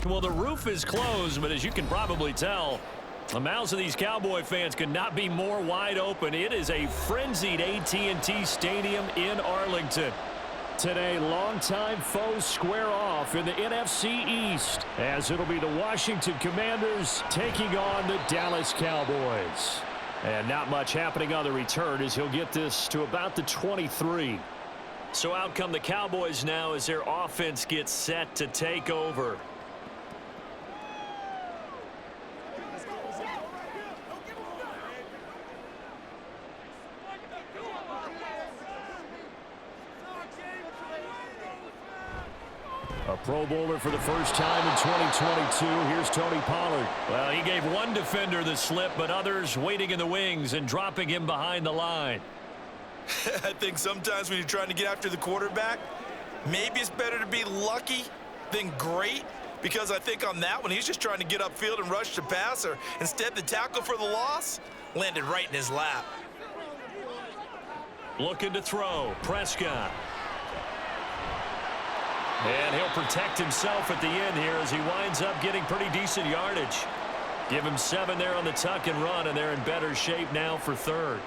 Well, the roof is closed, but as you can probably tell, the mouths of these Cowboy fans could not be more wide open. It is a frenzied AT&T Stadium in Arlington. Today, longtime foes square off in the NFC East, as it'll be the Washington Commanders taking on the Dallas Cowboys. And not much happening on the return as he'll get this to about the 23. So out come the Cowboys now as their offense gets set to take over. A Pro Bowler for the first time in 2022. Here's Tony Pollard. Well, he gave one defender the slip, but others waiting in the wings and dropping him behind the line. I think sometimes when you're trying to get after the quarterback, maybe it's better to be lucky than great, because I think on that one, he's just trying to get upfield and rush the passer. Instead, the tackle for the loss landed right in his lap. Looking to throw. Prescott. And he'll protect himself at the end here as he winds up getting pretty decent yardage. Give him 7 there on the tuck and run, and they're in better shape now for third.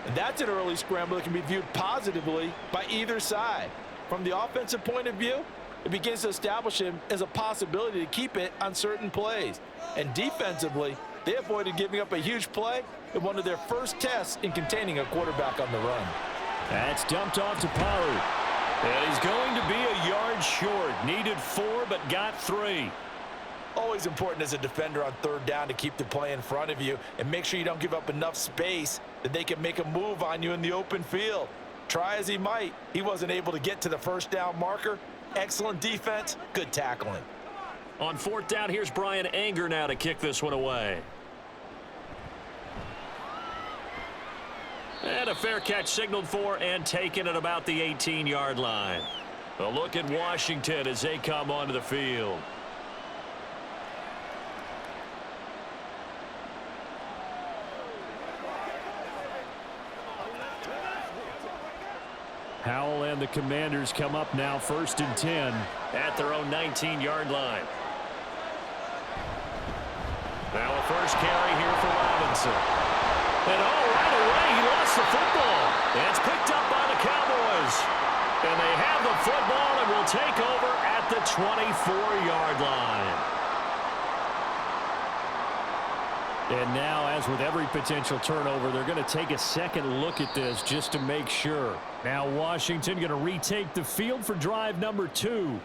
And that's an early scramble that can be viewed positively by either side. From the offensive point of view, it begins to establish him as a possibility to keep it on certain plays. And defensively, they avoided giving up a huge play in one of their first tests in containing a quarterback on the run. That's dumped off to Pollard. And he's going to be a yard short. Needed 4, but got 3. Always important as a defender on third down to keep the play in front of you and make sure you don't give up enough space that they can make a move on you in the open field. Try as he might, he wasn't able to get to the first down marker. Excellent defense, good tackling. On 4th down, here's Brian Anger now to kick this one away. And a fair catch signaled for and taken at about the 18-yard line. A look at Washington as they come onto the field. Howell and the Commanders come up now 1st and 10 at their own 19-yard line. Now a first carry here for Robinson. And right away, he lost the football. And it's picked up by the Cowboys. And they have the football and will take over at the 24-yard line. And now, as with every potential turnover, they're going to take a second look at this just to make sure. Now Washington going to retake the field for drive number 2.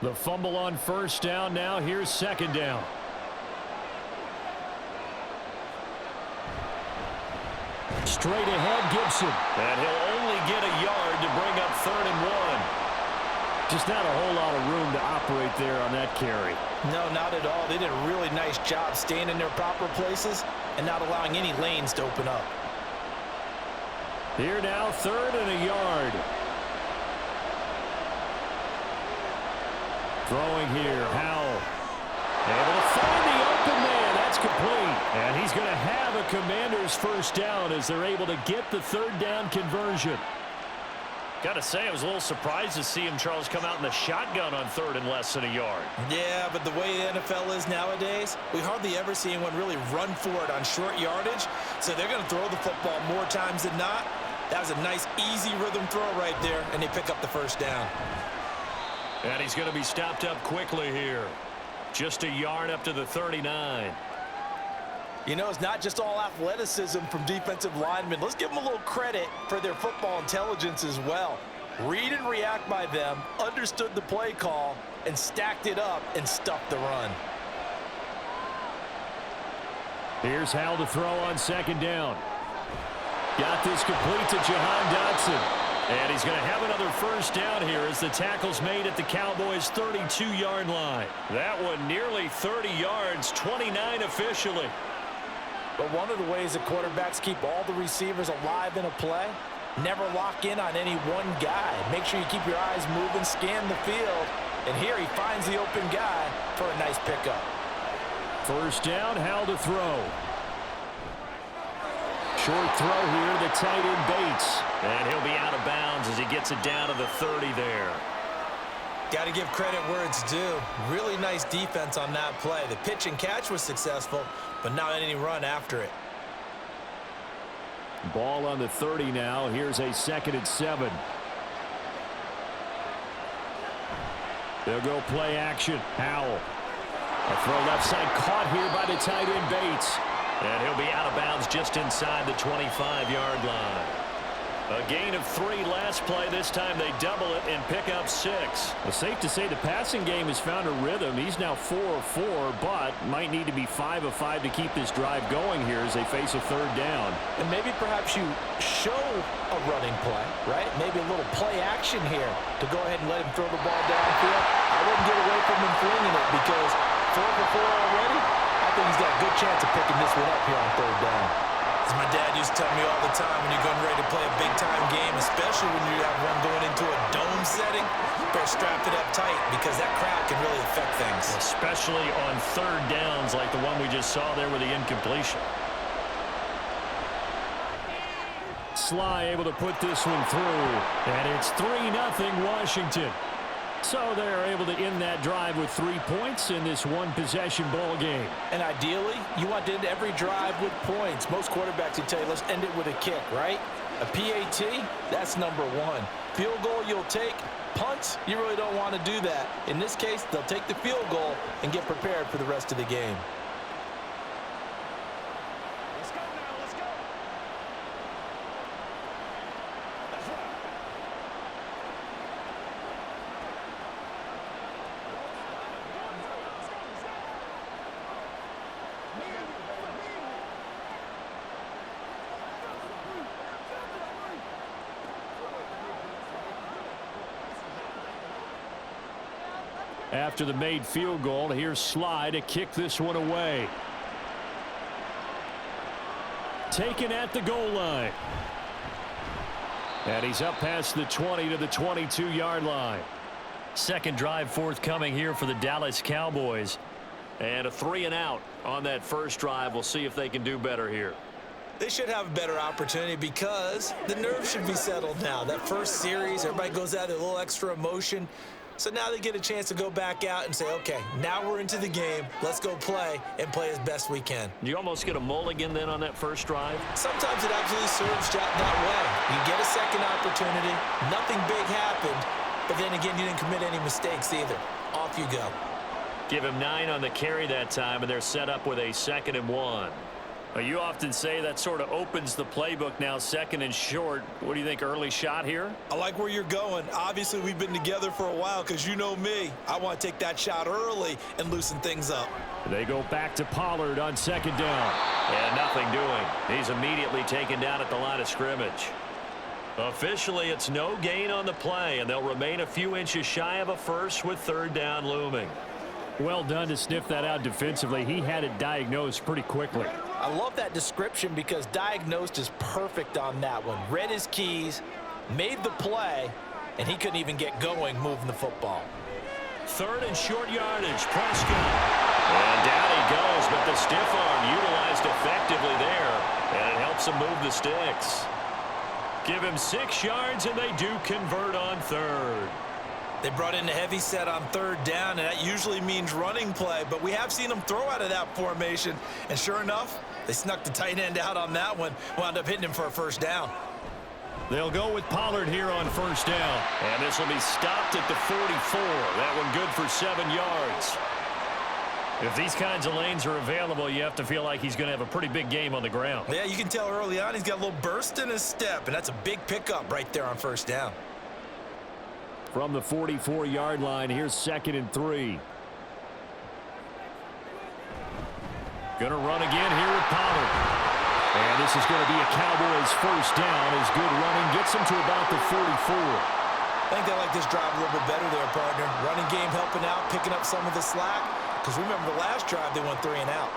The fumble on first down. Now here's 2nd down. Straight ahead, Gibson. And he'll only get a yard to bring up 3rd and 1. Just not a whole lot of room to operate there on that carry. No, not at all. They did a really nice job staying in their proper places and not allowing any lanes to open up. Here now, 3rd and a yard. Throwing here, Howell. Able to find the open man. That's complete. And he's going to have a Commander's first down as they're able to get the 3rd down conversion. Got to say, I was a little surprised to see him, Charles, come out in the shotgun on 3rd and less than a yard. Yeah, but the way the NFL is nowadays, we hardly ever see anyone really run for it on short yardage. So they're going to throw the football more times than not. That was a nice, easy rhythm throw right there, and they pick up the first down. And he's going to be stopped up quickly here. Just a yard up to the 39. You know, it's not just all athleticism from defensive linemen. Let's give them a little credit for their football intelligence as well. Read and react by them, understood the play call, and stacked it up and stuffed the run. Here's Howell to throw on 2nd down. Got this complete to Jahan Dotson. And he's going to have another first down here as the tackle's made at the Cowboys' 32-yard line. That one nearly 30 yards, 29 officially. But one of the ways that quarterbacks keep all the receivers alive in a play, never lock in on any one guy. Make sure you keep your eyes moving, scan the field. And here he finds the open guy for a nice pickup. First down, Howell to throw. Short throw here, the tight end Bates. And he'll be out of bounds as he gets it down to the 30 there. Got to give credit where it's due. Really nice defense on that play. The pitch and catch was successful, but not any run after it. Ball on the 30 now. Here's a 2nd and 7. They'll go play action. Howell. A throw left side caught here by the tight end Bates. And he'll be out of bounds just inside the 25-yard line. A gain of 3 last play. This time they double it and pick up 6. Well, safe to say the passing game has found a rhythm. He's now 4 of 4, but might need to be 5 of 5 to keep this drive going here as they face a 3rd down. And maybe perhaps you show a running play, right? Maybe a little play action here to go ahead and let him throw the ball downfield. I wouldn't get away from him flinging it because 4 for 4 already. I think he's got a good chance of picking this one up here on 3rd down. As my dad used to tell me all the time, when you're getting ready to play a big-time game, especially when you have one going into a dome setting, better strap it up tight because that crowd can really affect things. Especially on 3rd downs like the one we just saw there with the incompletion. Sly able to put this one through, and it's 3-0 Washington. So they're able to end that drive with 3 points in this one-possession ball game. And ideally, you want to end every drive with points. Most quarterbacks would tell you, let's end it with a kick, right? A PAT, that's number 1. Field goal you'll take. Punts, you really don't want to do that. In this case, they'll take the field goal and get prepared for the rest of the game. After the made field goal, here's Sly to kick this one away. Taken at the goal line. And he's up past the 20 to the 22-yard line. Second drive forthcoming here for the Dallas Cowboys. And a 3-and-out on that first drive. We'll see if they can do better here. They should have a better opportunity because the nerves should be settled now. That first series, everybody goes out with a little extra emotion. So now they get a chance to go back out and say, okay, now we're into the game. Let's go play and play as best we can. You almost get a mulligan then on that first drive? Sometimes it absolutely serves that way. You get a second opportunity. Nothing big happened. But then again, you didn't commit any mistakes either. Off you go. Give him 9 on the carry that time, and they're set up with a 2nd and 1. You often say that sort of opens the playbook now, 2nd and short. What do you think, early shot here? I like where you're going. Obviously, we've been together for a while because you know me. I want to take that shot early and loosen things up. They go back to Pollard on 2nd down. And nothing doing. He's immediately taken down at the line of scrimmage. Officially, it's no gain on the play, and they'll remain a few inches shy of a first with 3rd down looming. Well done to sniff that out defensively. He had it diagnosed pretty quickly. I love that description because diagnosed is perfect on that one. Read his keys, made the play, and he couldn't even get going moving the football. 3rd and short yardage. Prescott. And down he goes, but the stiff arm utilized effectively there, and it helps him move the sticks. Give him 6 yards, and they do convert on 3rd. They brought in a heavy set on 3rd down, and that usually means running play, but we have seen them throw out of that formation, and sure enough, they snuck the tight end out on that one, wound up hitting him for a 1st down. They'll go with Pollard here on 1st down, and this will be stopped at the 44. That one good for 7 yards. If these kinds of lanes are available, you have to feel like he's going to have a pretty big game on the ground. Yeah, you can tell early on he's got a little burst in his step, and that's a big pickup right there on 1st down. From the 44-yard line, here's 2nd and 3. Gonna run again here with Pollard. And this is going to be a Cowboys 1st down as good running gets him to about the 44. I think they like this drive a little bit better there, partner. Running game helping out, picking up some of the slack. Because remember the last drive, they went 3-and-out.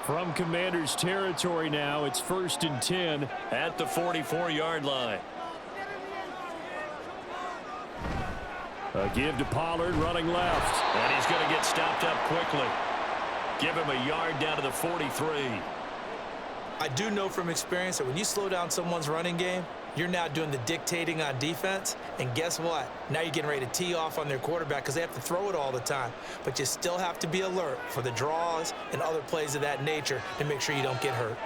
From Commander's territory now, it's 1st and 10 at the 44-yard line. A give to Pollard running left. And he's going to get stopped up quickly. Give him a yard down to the 43. I do know from experience that when you slow down someone's running game, you're now doing the dictating on defense. And guess what? Now you're getting ready to tee off on their quarterback because they have to throw it all the time. But you still have to be alert for the draws and other plays of that nature to make sure you don't get hurt.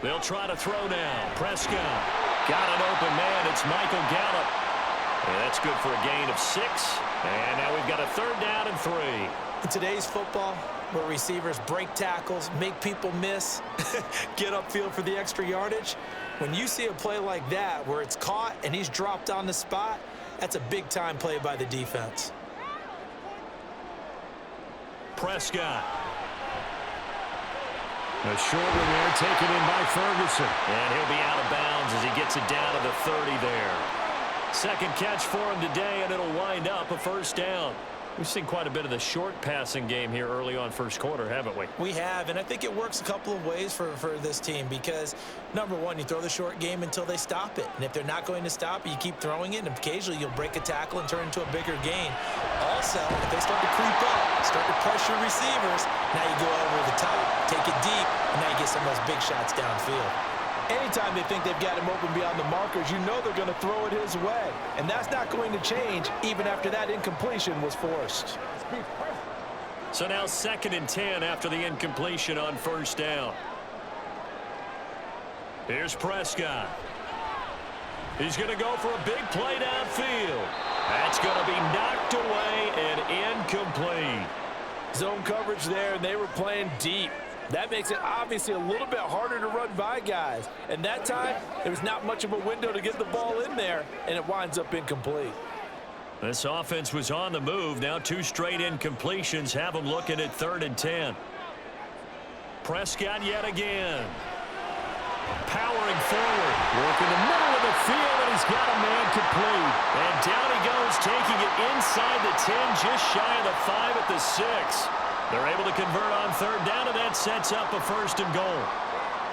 They'll try to throw now. Prescott got an open man. It's Michael Gallup. And that's good for a gain of 6. And now we've got a 3rd down and 3. In today's football, where receivers break tackles, make people miss, get upfield for the extra yardage, when you see a play like that where it's caught and he's dropped on the spot, that's a big-time play by the defense. Prescott. A short one there taken in by Ferguson. And he'll be out of bounds as he gets it down to the 30 there. 2nd catch for him today, and it'll wind up a 1st down. We've seen quite a bit of the short passing game here early on 1st quarter, haven't we? We have, and I think it works a couple of ways for this team because, number one, you throw the short game until they stop it. And if they're not going to stop it, you keep throwing it, and occasionally you'll break a tackle and turn into a bigger gain. Also, if they start to creep up, start to pressure receivers, now you go over the top, take it deep, and now you get some of those big shots downfield. Anytime they think they've got him open beyond the markers, you know they're going to throw it his way. And that's not going to change even after that incompletion was forced. So now 2nd and 10 after the incompletion on 1st down. Here's Prescott. He's going to go for a big play downfield. That's going to be knocked away and incomplete. Zone coverage there, and they were playing deep. That makes it obviously a little bit harder to run by guys. And that time, there was not much of a window to get the ball in there, and it winds up incomplete. This offense was on the move. Now 2 straight incompletions have them looking at 3rd and 10. Prescott yet again. Powering forward. Working the middle of the field, and he's got a man complete. And down he goes, taking it inside the 10, just shy of the 5 at the 6. They're able to convert on 3rd down, and that sets up a 1st and goal.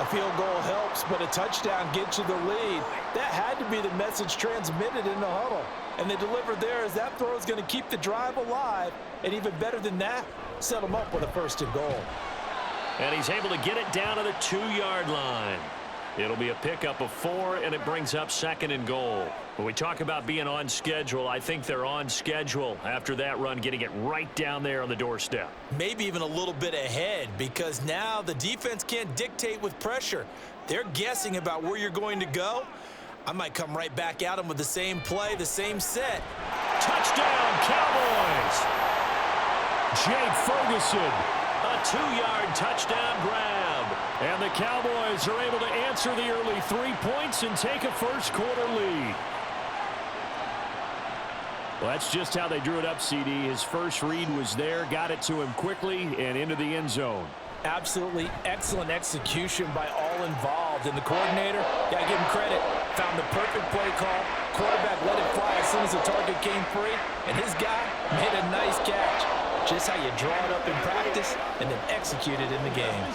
A field goal helps, but a touchdown gets you the lead. That had to be the message transmitted in the huddle. And they delivered there as that throw is going to keep the drive alive. And even better than that, set them up with a 1st and goal. And he's able to get it down to the 2-yard line. It'll be a pickup of 4, and it brings up 2nd and goal. When we talk about being on schedule, I think they're on schedule after that run, getting it right down there on the doorstep. Maybe even a little bit ahead because now the defense can't dictate with pressure. They're guessing about where you're going to go. I might come right back at them with the same play, the same set. Touchdown, Cowboys! Jake Ferguson, a 2-yard touchdown grab. And the Cowboys are able to answer the early 3 points and take a 1st quarter lead. Well, that's just how they drew it up, CD. His first read was there, got it to him quickly, and into the end zone. Absolutely excellent execution by all involved. And the coordinator, got to give him credit, found the perfect play call. Quarterback let it fly as soon as the target came free, and his guy made a nice catch. Just how you draw it up in practice and then execute it in the game.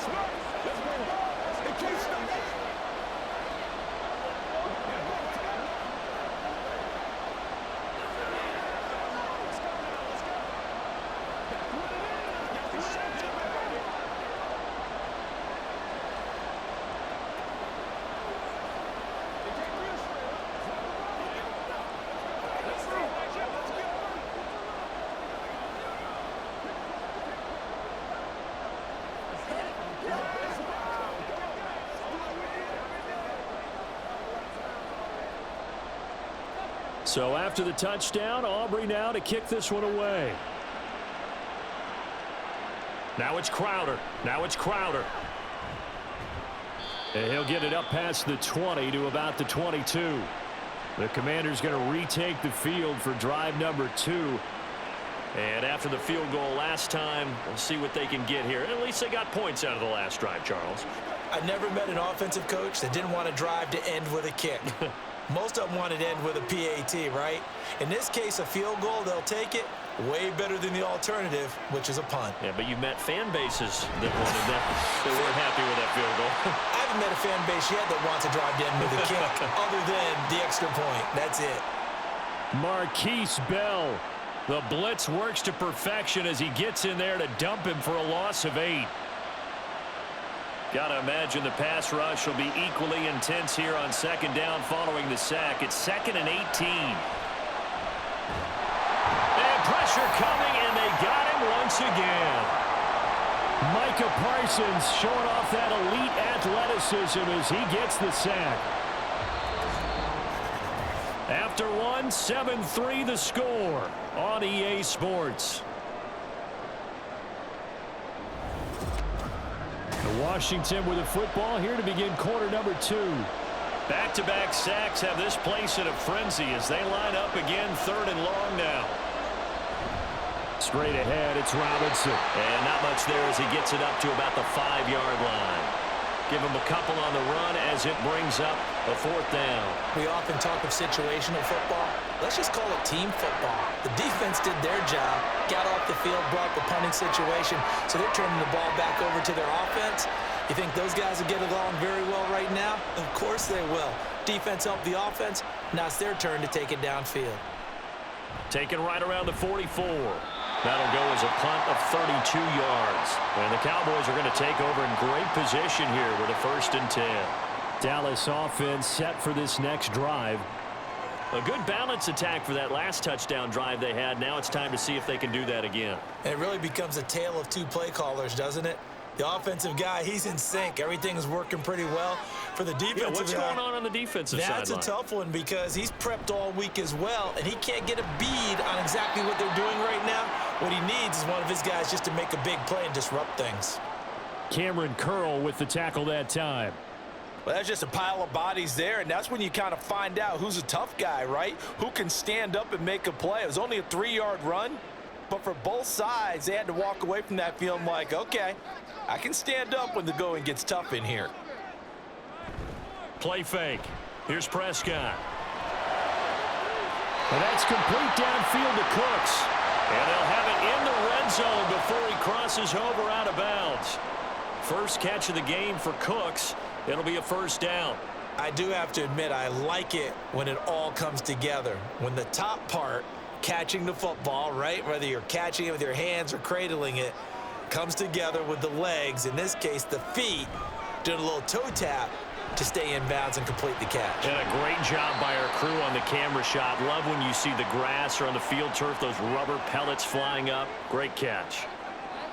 So after the touchdown, Aubrey now to kick this one away. Now it's Crowder. And he'll get it up past the 20 to about the 22. The Commander's going to retake the field for drive number 2. And after the field goal last time, we'll see what they can get here. At least they got points out of the last drive, Charles. I never met an offensive coach that didn't want a drive to end with a kick. Most of them want it to end with a PAT, right? In this case, a field goal, they'll take it. Way better than the alternative, which is a punt. Yeah, but you met fan bases that wanted that. They weren't happy with that field goal. haven't met a fan base yet that wants to drive in with a kick other than the extra point. That's it. Marquise Bell. The blitz works to perfection as he gets in there to dump him for a loss of 8. Got to imagine the pass rush will be equally intense here on second down following the sack. It's 2nd and 18. And pressure coming, and they got him once again. Micah Parsons showing off that elite athleticism as he gets the sack. After one, 7-3 the score on EA Sports. Washington with the football here to begin quarter number 2. Back-to-back sacks have this place in a frenzy as they line up again 3rd and long now. Straight ahead, it's Robinson. And not much there as he gets it up to about the 5-yard line. Give him a couple on the run as it brings up a 4th down. We often talk of situational football. Let's just call it team football. The defense did their job, got off the field, brought the punting situation, so they're turning the ball back over to their offense. You think those guys will get along very well right now? Of course they will. Defense helped the offense. Now it's their turn to take it downfield. Taken right around the 44. That'll go as a punt of 32 yards. And the Cowboys are going to take over in great position here with a 1st and 10. Dallas offense set for this next drive. A good balance attack for that last touchdown drive they had. Now it's time to see if they can do that again. And it really becomes a tale of 2 play callers, doesn't it? The offensive guy, he's in sync. Everything is working pretty well. For the defensive guy, what's going on the defensive side? That's a tough one because he's prepped all week as well, and he can't get a bead on exactly what they're doing right now. What he needs is one of his guys just to make a big play and disrupt things. Cameron Curl with the tackle that time. Well, that's just a pile of bodies there, and that's when you kind of find out who's a tough guy, right? Who can stand up and make a play. It was only a 3-yard run, but for both sides, they had to walk away from that feeling like, okay, I can stand up when the going gets tough in here. Play fake. Here's Prescott. And that's complete downfield to Cooks. And they'll have it in the red zone before he crosses over out of bounds. First catch of the game for Cooks. It'll be a 1st down. I do have to admit, I like it when it all comes together. When the top part, catching the football, right, whether you're catching it with your hands or cradling it, comes together with the legs, in this case the feet, doing a little toe tap to stay in bounds and complete the catch. And a great job by our crew on the camera shot. Love when you see the grass or on the field turf, those rubber pellets flying up. Great catch.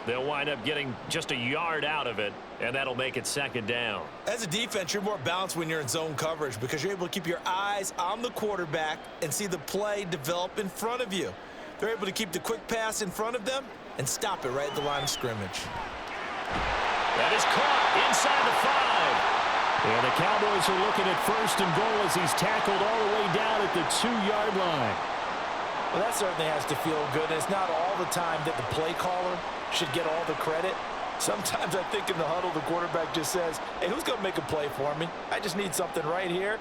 They'll wind up getting just a yard out of it, and that'll make it 2nd down. As a defense, you're more balanced when you're in zone coverage because you're able to keep your eyes on the quarterback and see the play develop in front of you. They're able to keep the quick pass in front of them and stop it right at the line of scrimmage. That is caught inside the 5. And the Cowboys are looking at 1st and goal as he's tackled all the way down at the 2-yard line. Well, that certainly has to feel good. It's not all the time that the play caller should get all the credit. Sometimes I think in the huddle, the quarterback just says, hey, who's going to make a play for me? I just need something right here.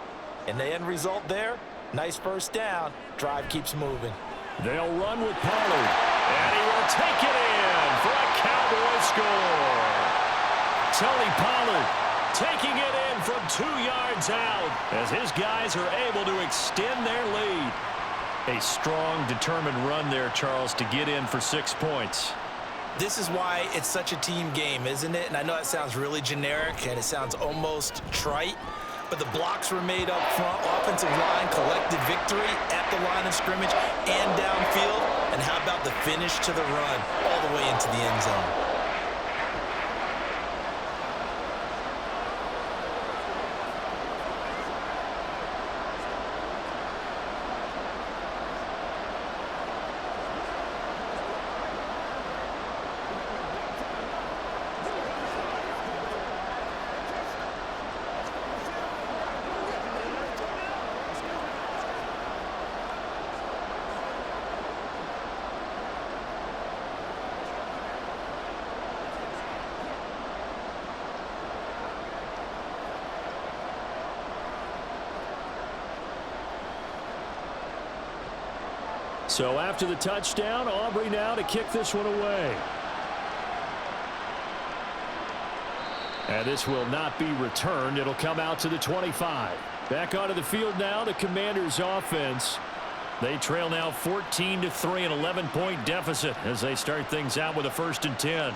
And the end result there, nice 1st down. Drive keeps moving. They'll run with Pollard. And he will take it in for a Cowboy score. Tony Pollard taking it in from 2 yards out as his guys are able to extend their lead. A strong, determined run there, Charles, to get in for 6 points. This is why it's such a team game, isn't it? And I know it sounds really generic and it sounds almost trite, but the blocks were made up front. Offensive line collected victory at the line of scrimmage and downfield. And how about the finish to the run all the way into the end zone? So after the touchdown, Aubrey now to kick this one away. And this will not be returned. It'll come out to the 25. Back onto the field now, the Commanders' offense. They trail now 14-3, an 11-point deficit as they start things out with a 1st and 10.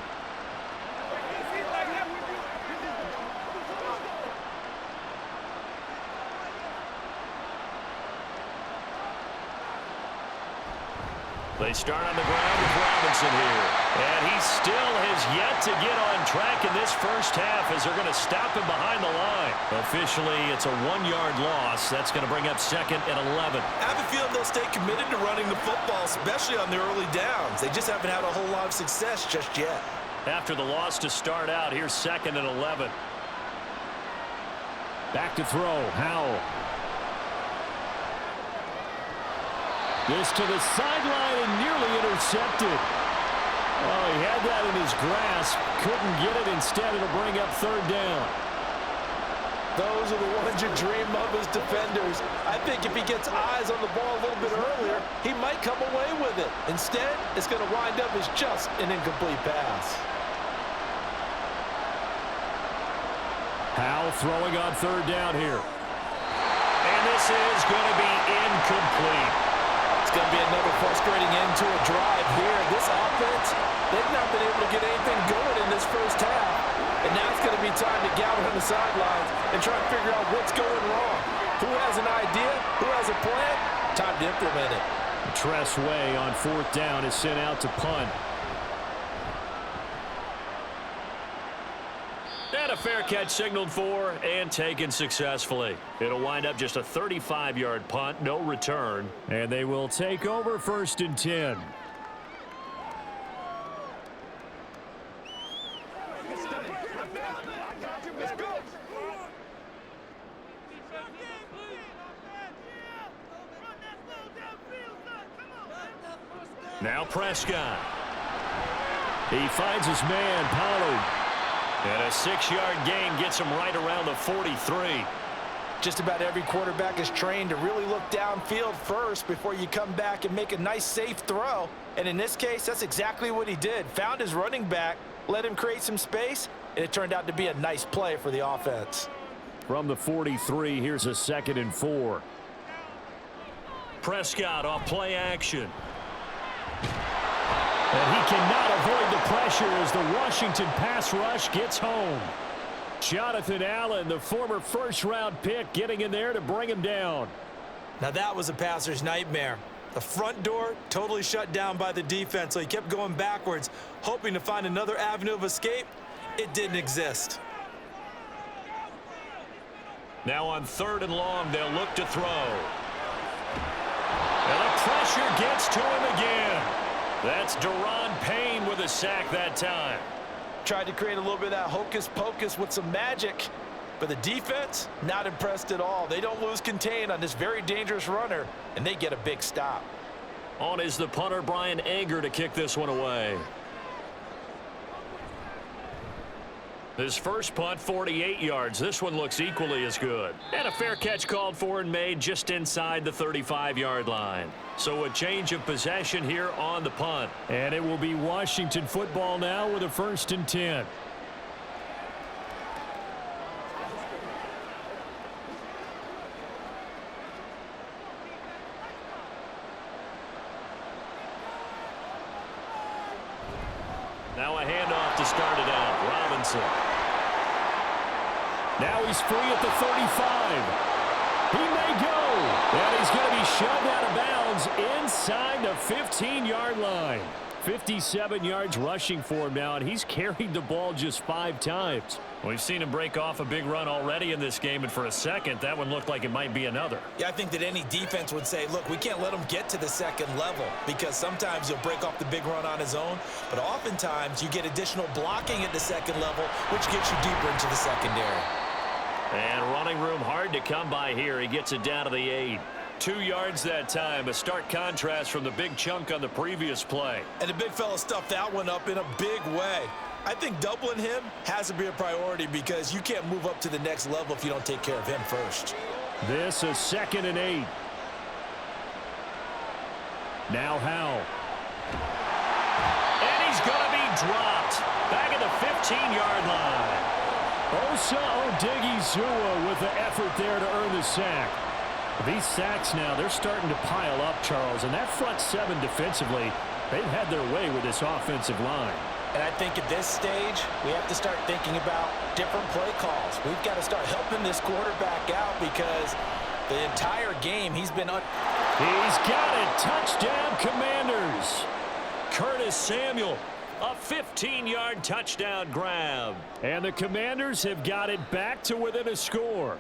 They start on the ground with Robinson here. And he still has yet to get on track in this first half as they're going to stop him behind the line. Officially, it's a 1-yard loss. That's going to bring up 2nd and 11. I have a feeling they'll stay committed to running the football, especially on the early downs. They just haven't had a whole lot of success just yet. After the loss to start out, here's 2nd and 11. Back to throw, Howell. This to the sideline and nearly intercepted. Oh, he had that in his grasp. Couldn't get it. Instead, it'll bring up 3rd down. Those are the ones you dream of as defenders. I think if he gets eyes on the ball a little bit earlier, he might come away with it. Instead, it's going to wind up as just an incomplete pass. Howell throwing on 3rd down here. And this is going to be incomplete. It's going to be another frustrating end to a drive here. This offense, they've not been able to get anything going in this first half. And now it's going to be time to gather on the sidelines and try and figure out what's going wrong. Who has an idea? Who has a plan? Time to implement it. Tress Way on 4th down is sent out to punt. And a fair catch signaled for and taken successfully. It'll wind up just a 35-yard punt, no return. And they will take over 1st and 10. Now Prescott. He finds his man, Pollard. And a 6-yard gain gets him right around the 43. Just about every quarterback is trained to really look downfield first before you come back and make a nice, safe throw. And in this case, that's exactly what he did. Found his running back, let him create some space, and it turned out to be a nice play for the offense. From the 43, here's a 2nd and 4. Prescott off play action. And he cannot avoid the pressure as the Washington pass rush gets home. Jonathan Allen, the former 1st-round pick, getting in there to bring him down. Now that was a passer's nightmare. The front door totally shut down by the defense, so he kept going backwards, hoping to find another avenue of escape. It didn't exist. Now on 3rd and long, they'll look to throw. And the pressure gets to him again. That's Deron Payne with a sack that time. Tried to create a little bit of that hocus-pocus with some magic. But the defense, not impressed at all. They don't lose contain on this very dangerous runner, and they get a big stop. On is the punter, Brian Anger, to kick this one away. His first punt, 48 yards. This one looks equally as good. And a fair catch called for and made just inside the 35-yard line. So a change of possession here on the punt. And it will be Washington football now with a 1st and 10. Now a handoff to start it out. Robinson. Now he's free at the 35. He may go. And he's going to be shoved out of bounds inside the 15-yard line. 57 yards rushing for him now, and he's carried the ball just 5 times. We've seen him break off a big run already in this game, and for a second, that one looked like it might be another. Yeah, I think that any defense would say, look, we can't let him get to the 2nd level because sometimes he'll break off the big run on his own, but oftentimes you get additional blocking at the 2nd level, which gets you deeper into the secondary. And running room hard to come by here. He gets it down to the 8. 2 yards that time, a stark contrast from the big chunk on the previous play. And the big fella stuffed that one up in a big way. I think doubling him has to be a priority because you can't move up to the next level if you don't take care of him first. This is 2nd and 8. Now Howell. And he's going to be dropped back at the 15-yard line. Osa Odigizua with the effort there to earn the sack. These sacks now, they're starting to pile up, Charles, and that front seven defensively, they've had their way with this offensive line. And I think at this stage, we have to start thinking about different play calls. We've got to start helping this quarterback out because the entire game he's been He's got it. Touchdown, Commanders. Curtis Samuel, a 15-yard touchdown grab. And the Commanders have got it back to within a score.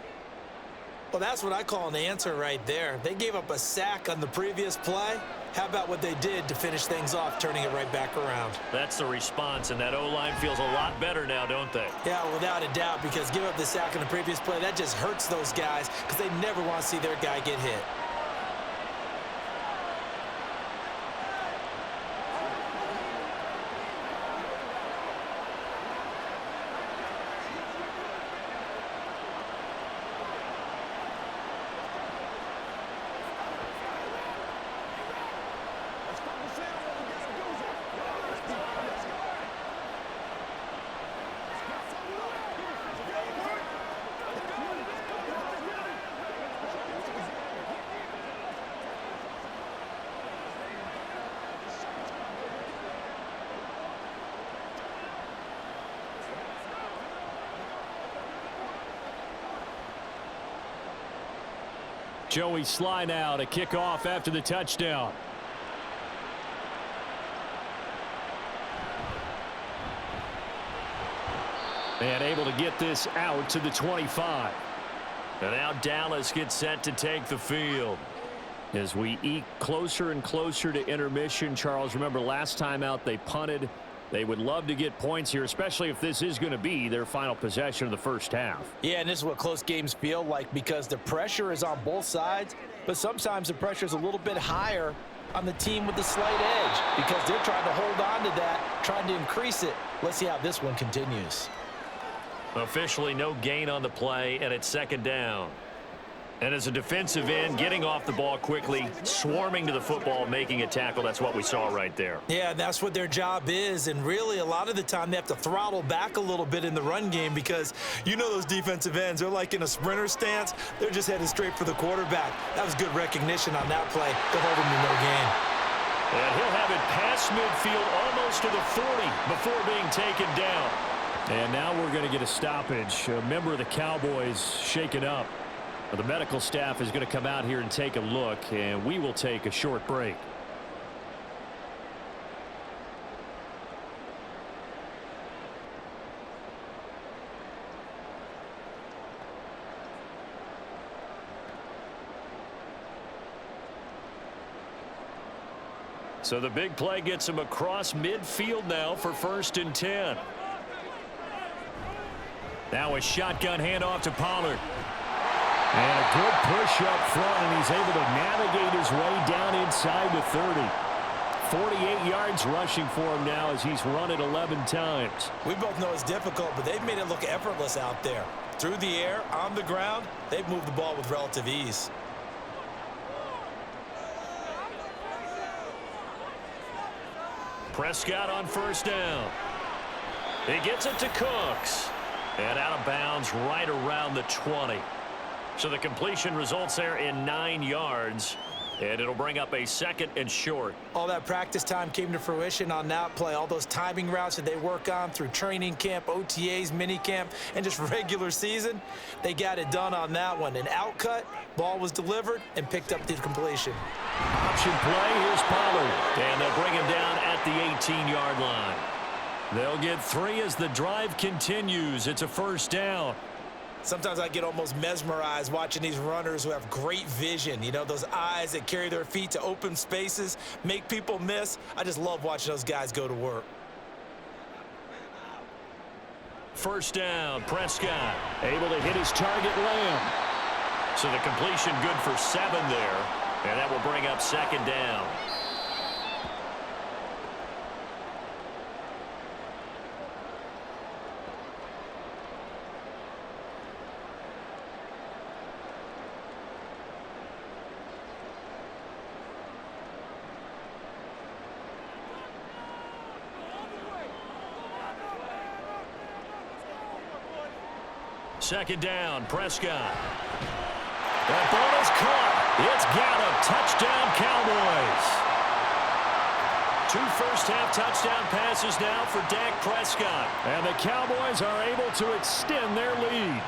Well, that's what I call an answer right there. They gave up a sack on the previous play. How about what they did to finish things off, turning it right back around? That's the response, and that O-line feels a lot better now, don't they? Yeah, without a doubt, because give up the sack on the previous play, that just hurts those guys because they never want to see their guy get hit. Joey Sly now to kick off after the touchdown. And able to get this out to the 25. And now Dallas gets set to take the field. As we eke closer and closer to intermission, Charles, remember last time out they punted. They would love to get points here, especially if this is going to be their final possession of the first half. Yeah, and this is what close games feel like because the pressure is on both sides, but sometimes the pressure is a little bit higher on the team with the slight edge because they're trying to hold on to that, trying to increase it. Let's see how this one continues. Officially no gain on the play, and it's second down. And as a defensive end, getting off the ball quickly, swarming to the football, making a tackle, that's what we saw right there. Yeah, that's what their job is, and really a lot of the time they have to throttle back a little bit in the run game because you know those defensive ends, they're like in a sprinter stance. They're just headed straight for the quarterback. That was good recognition on that play to hold him to no gain. And he'll have it past midfield almost to the 40 before being taken down. And now we're going to get a stoppage. A member of the Cowboys shaken up. The medical staff is going to come out here and take a look, and we will take a short break. So the big play gets him across midfield now for 1st and 10. Now a shotgun handoff to Pollard. And a good push up front, and he's able to navigate his way down inside the 30. 48 yards rushing for him now as he's run it 11 times. We both know it's difficult, but they've made it look effortless out there. Through the air, on the ground, they've moved the ball with relative ease. Prescott on 1st down. He gets it to Cooks. And out of bounds right around the 20. So the completion results there in 9 yards. And it'll bring up a 2nd and short. All that practice time came to fruition on that play. All those timing routes that they work on through training camp, OTAs, minicamp, and just regular season, they got it done on that one. An outcut, ball was delivered, and picked up the completion. Option play, here's Pollard. And they'll bring him down at the 18-yard line. They'll get 3 as the drive continues. It's a 1st down. Sometimes I get almost mesmerized watching these runners who have great vision. You know, those eyes that carry their feet to open spaces, make people miss. I just love watching those guys go to work. 1st down, Prescott able to hit his target, Lamb. So the completion good for 7 there, and that will bring up 2nd down. second down. Prescott. That ball is caught. It's Gallup. Touchdown, Cowboys. 2 first-half touchdown passes now for Dak Prescott. And the Cowboys are able to extend their lead.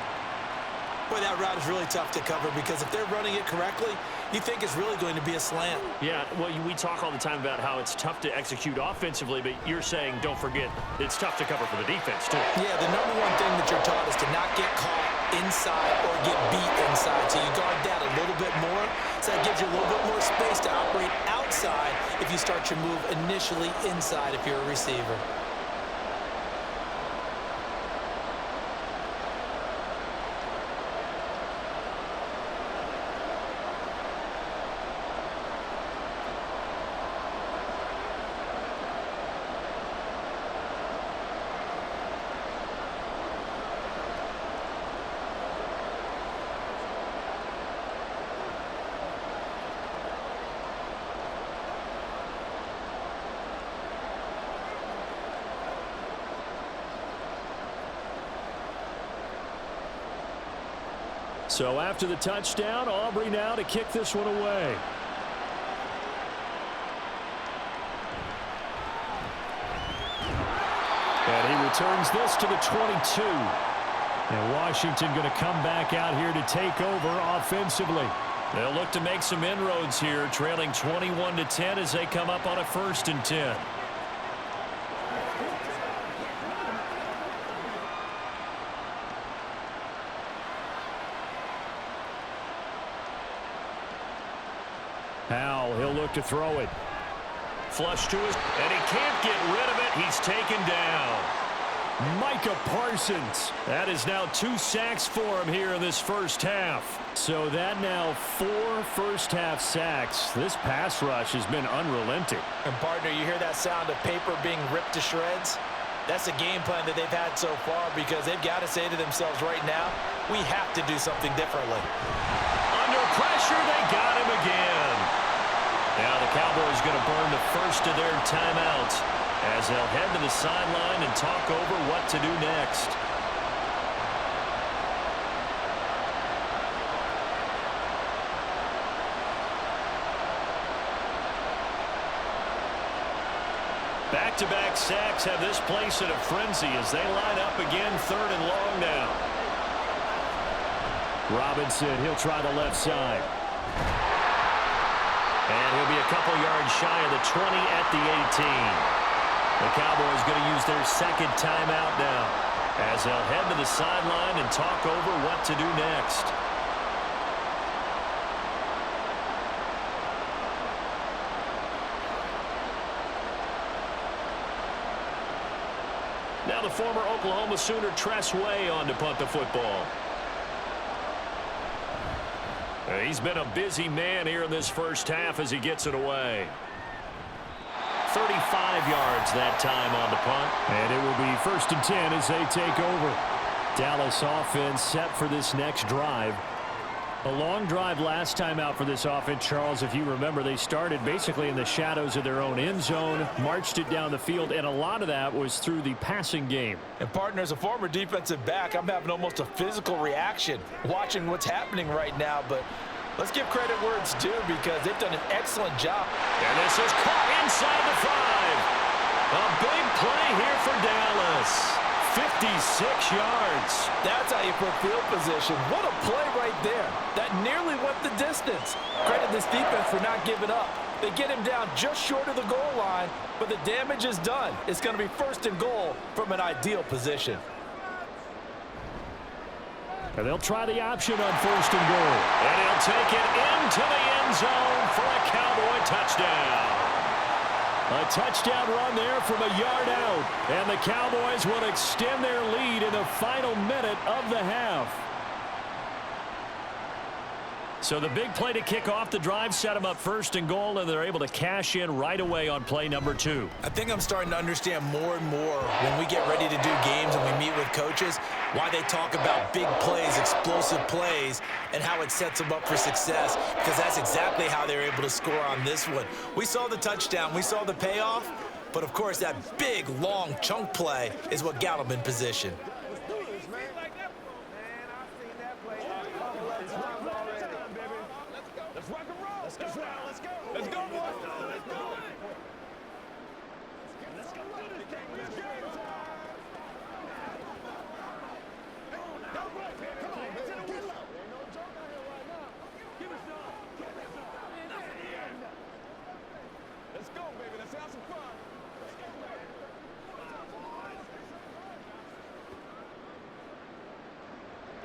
Boy, that route is really tough to cover because if they're running it correctly, you think it's really going to be a slant. Yeah, well, we talk all the time about how it's tough to execute offensively, but you're saying, don't forget, it's tough to cover for the defense, too. Yeah, the number one thing that you're taught is to not get caught inside or get beat inside. So you guard that a little bit more. So that gives you a little bit more space to operate outside if you start your move initially inside if you're a receiver. So after the touchdown, Aubrey now to kick this one away. And he returns this to the 22. And Washington going to come back out here to take over offensively. They'll look to make some inroads here, trailing 21-10 as they come up on a 1st and 10. Howell, he'll look to throw it. Flush to his, and he can't get rid of it. He's taken down. Micah Parsons. That is now 2 sacks for him here in this first half. So that now 4 first-half sacks. This pass rush has been unrelenting. And, partner, you hear that sound of paper being ripped to shreds? That's the game plan that they've had so far because they've got to say to themselves right now, we have to do something differently. Under pressure, they got him again. Now the Cowboys going to burn the first of their timeouts as they'll head to the sideline and talk over what to do next. Back-to-back sacks have this place in a frenzy as they line up again 3rd and long now. Robinson, he'll try the left side. And he'll be a couple yards shy of the 20 at the 18. The Cowboys going to use their 2nd timeout now as they'll head to the sideline and talk over what to do next. Now the former Oklahoma Sooner Tress Way on to punt the football. He's been a busy man here in this first half as he gets it away. 35 yards that time on the punt. And it will be 1st and 10 as they take over. Dallas offense set for this next drive. A long drive last time out for this offense, Charles. If you remember, they started basically in the shadows of their own end zone, marched it down the field, and a lot of that was through the passing game. And, partner, as a former defensive back, I'm having almost a physical reaction watching what's happening right now. But let's give credit where it's due because they've done an excellent job. And this is caught inside the 5. A big play here for Dallas. 56 yards. That's how you put field position. What a play right there. That nearly went the distance. Credit this defense for not giving up. They get him down just short of the goal line, but the damage is done. It's going to be 1st and goal from an ideal position. And they'll try the option on 1st and goal. And he'll take it into the end zone for a Cowboy touchdown. A touchdown run there from a yard out. And the Cowboys will extend their lead in the final minute of the half. So the big play to kick off the drive set them up 1st and goal, and they're able to cash in right away on play number 2. I think I'm starting to understand more and more when we get ready to do games and we meet with coaches why they talk about big plays, explosive plays, and how it sets them up for success, because that's exactly how they're able to score on this one. We saw the touchdown. We saw the payoff, but, of course, that big, long chunk play is what got them in position.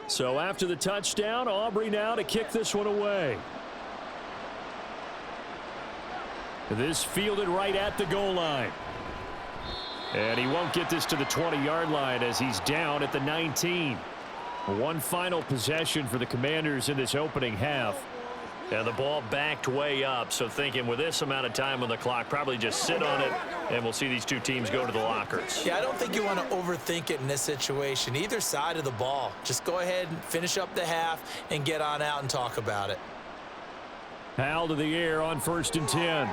So after the touchdown, Aubrey now to kick this one away. This fielded right at the goal line. And he won't get this to the 20-yard line as he's down at the 19. One final possession for the Commanders in this opening half. And the ball backed way up, so thinking with this amount of time on the clock, probably just sit on it, and we'll see these two teams go to the lockers. Yeah, I don't think you want to overthink it in this situation. Either side of the ball. Just go ahead and finish up the half and get on out and talk about it. Howell to the air on 1st and 10.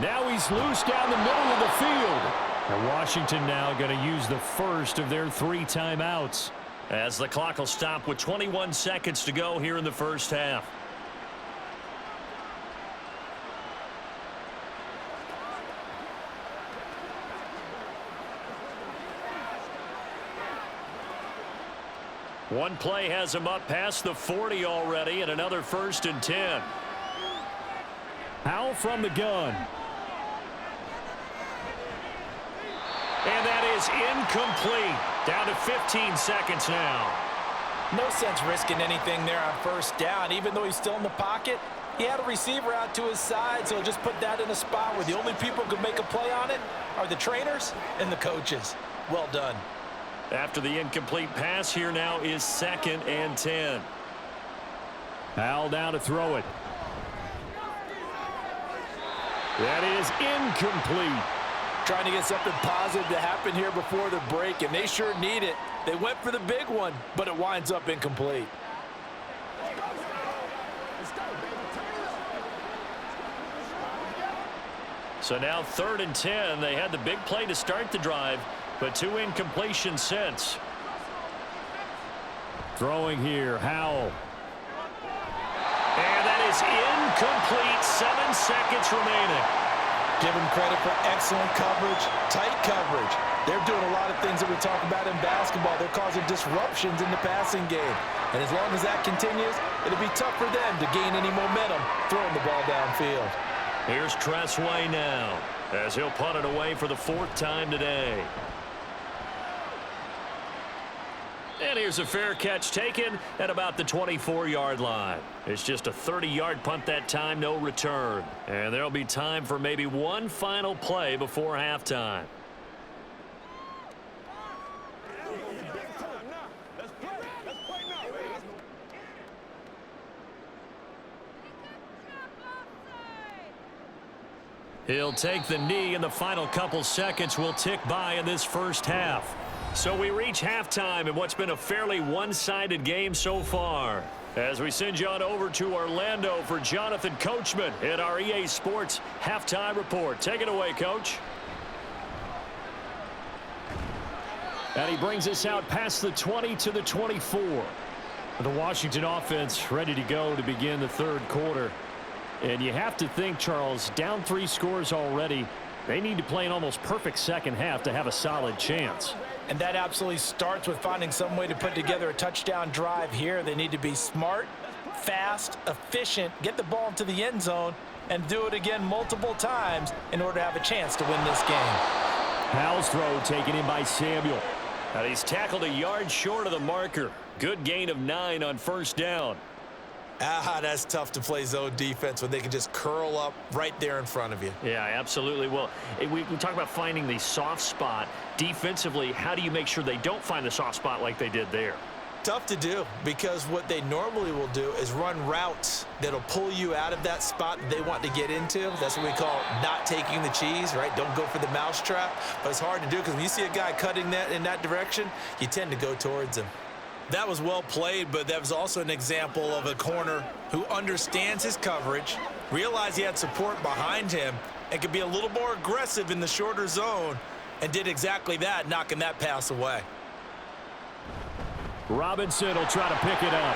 Now he's loose down the middle of the field. And Washington now going to use the first of their 3 timeouts. As the clock will stop with 21 seconds to go here in the first half. One play has him up past the 40 already, and another 1st and 10. Howell from the gun. And that is incomplete. Down to 15 seconds now. No sense risking anything there on 1st down. Even though he's still in the pocket, he had a receiver out to his side, so just put that in a spot where the only people who can make a play on it are the trainers and the coaches. Well done. After the incomplete pass, here now is 2nd and 10. Howell down to throw it. That is incomplete. Trying to get something positive to happen here before the break, and they sure need it. They went for the big one, but it winds up incomplete. So now 3rd and 10. They had the big play to start the drive, but 2 incompletions since. Throwing here, Howell. And that is incomplete. 7 seconds remaining. Give them credit for excellent coverage, tight coverage. They're doing a lot of things that we talk about in basketball. They're causing disruptions in the passing game. And as long as that continues, it'll be tough for them to gain any momentum throwing the ball downfield. Here's Tressway now as he'll punt it away for the 4th time today. And here's a fair catch taken at about the 24-yard line. It's just a 30-yard punt that time, no return. And there'll be time for maybe one final play before halftime. He'll take the knee, and the final couple seconds will tick by in this first half. So we reach halftime in what's been a fairly one-sided game so far. As we send you on over to Orlando for Jonathan Coachman in our EA Sports Halftime Report. Take it away, Coach. And he brings us out past the 20 to the 24. The Washington offense ready to go to begin the 3rd quarter. And you have to think, Charles, down 3 scores already. They need to play an almost perfect second half to have a solid chance. And that absolutely starts with finding some way to put together a touchdown drive here. They need to be smart, fast, efficient, get the ball into the end zone, and do it again multiple times in order to have a chance to win this game. Howell's throw taken in by Samuel. And he's tackled a yard short of the marker. Good gain of 9 on 1st down. That's tough to play zone defense when they can just curl up right there in front of you. Yeah, absolutely. Well, we talk about finding the soft spot. Defensively, how do you make sure they don't find the soft spot like they did there? Tough to do, because what they normally will do is run routes that'll pull you out of that spot that they want to get into. That's what we call not taking the cheese, right? Don't go for the mousetrap. But it's hard to do because when you see a guy cutting that in that direction, you tend to go towards him. That was well played, but that was also an example of a corner who understands his coverage, realized he had support behind him, and could be a little more aggressive in the shorter zone, and did exactly that, knocking that pass away. Robinson will try to pick it up.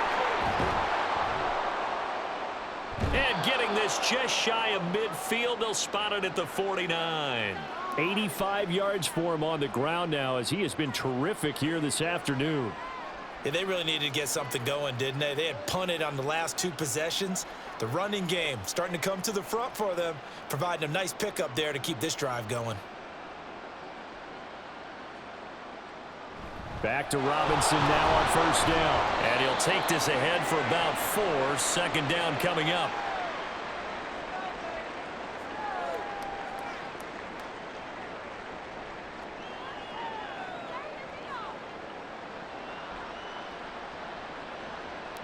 And getting this just shy of midfield, they'll spot it at the 49. 85 yards for him on the ground now, as he has been terrific here this afternoon. Yeah, they really needed to get something going, didn't they? They had punted on the last 2 possessions. The running game starting to come to the front for them, providing a nice pickup there to keep this drive going. Back to Robinson now on first down. And he'll take this ahead for about 4. Second down coming up.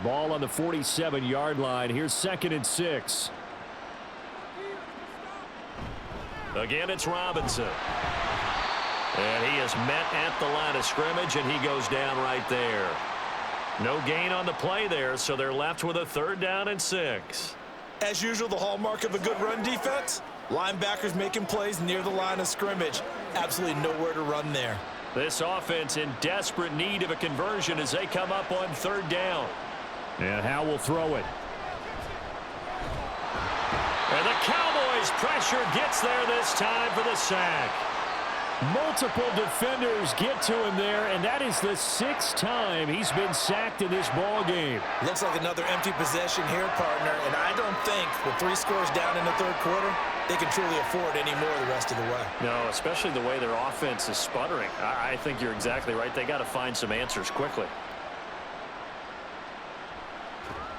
Ball on the 47-yard line. Here's 2nd and 6. Again, it's Robinson. And he is met at the line of scrimmage, and he goes down right there. No gain on the play there, so they're left with a 3rd down and 6. As usual, the hallmark of a good run defense, linebackers making plays near the line of scrimmage. Absolutely nowhere to run there. This offense in desperate need of a conversion as they come up on 3rd down. And Howe will throw it. And the Cowboys pressure gets there this time for the sack. Multiple defenders get to him there, and that is the 6th time he's been sacked in this ball game. Looks like another empty possession here, partner, and I don't think with 3 scores down in the 3rd quarter, they can truly afford any more the rest of the way. No, especially the way their offense is sputtering. I think you're exactly right. They got to find some answers quickly.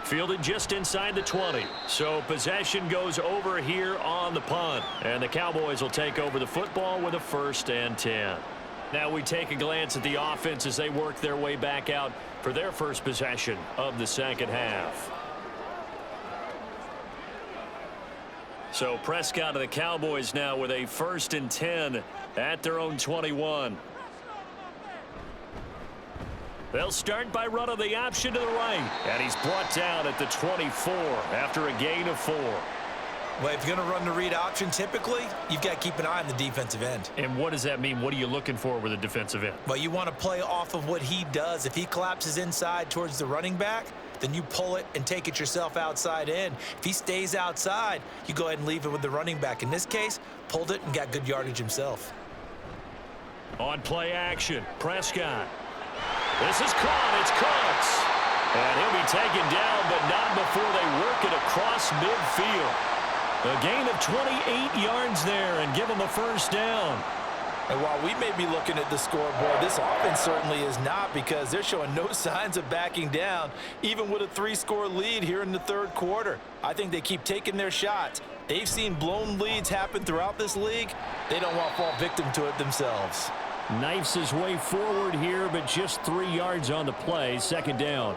Fielded just inside the 20. So possession goes over here on the punt. And the Cowboys will take over the football with a 1st and 10. Now we take a glance at the offense as they work their way back out for their first possession of the second half. So Prescott of the Cowboys now with a 1st and 10 at their own 21. They'll start by running the option to the right. And he's brought down at the 24 after a gain of 4. Well, if you're going to run the read option, typically, you've got to keep an eye on the defensive end. And what does that mean? What are you looking for with a defensive end? Well, you want to play off of what he does. If he collapses inside towards the running back, then you pull it and take it yourself outside in. If he stays outside, you go ahead and leave it with the running back. In this case, pulled it and got good yardage himself. On play action, Prescott. This is caught. It's Cooks. And he'll be taken down, but not before they work it across midfield. A gain of 28 yards there and give them a 1st down. And while we may be looking at the scoreboard, this offense certainly is not, because they're showing no signs of backing down, even with a 3-score lead here in the 3rd quarter. I think they keep taking their shots. They've seen blown leads happen throughout this league. They don't want to fall victim to it themselves. Knifes his way forward here, but just 3 yards on the play. 2nd down.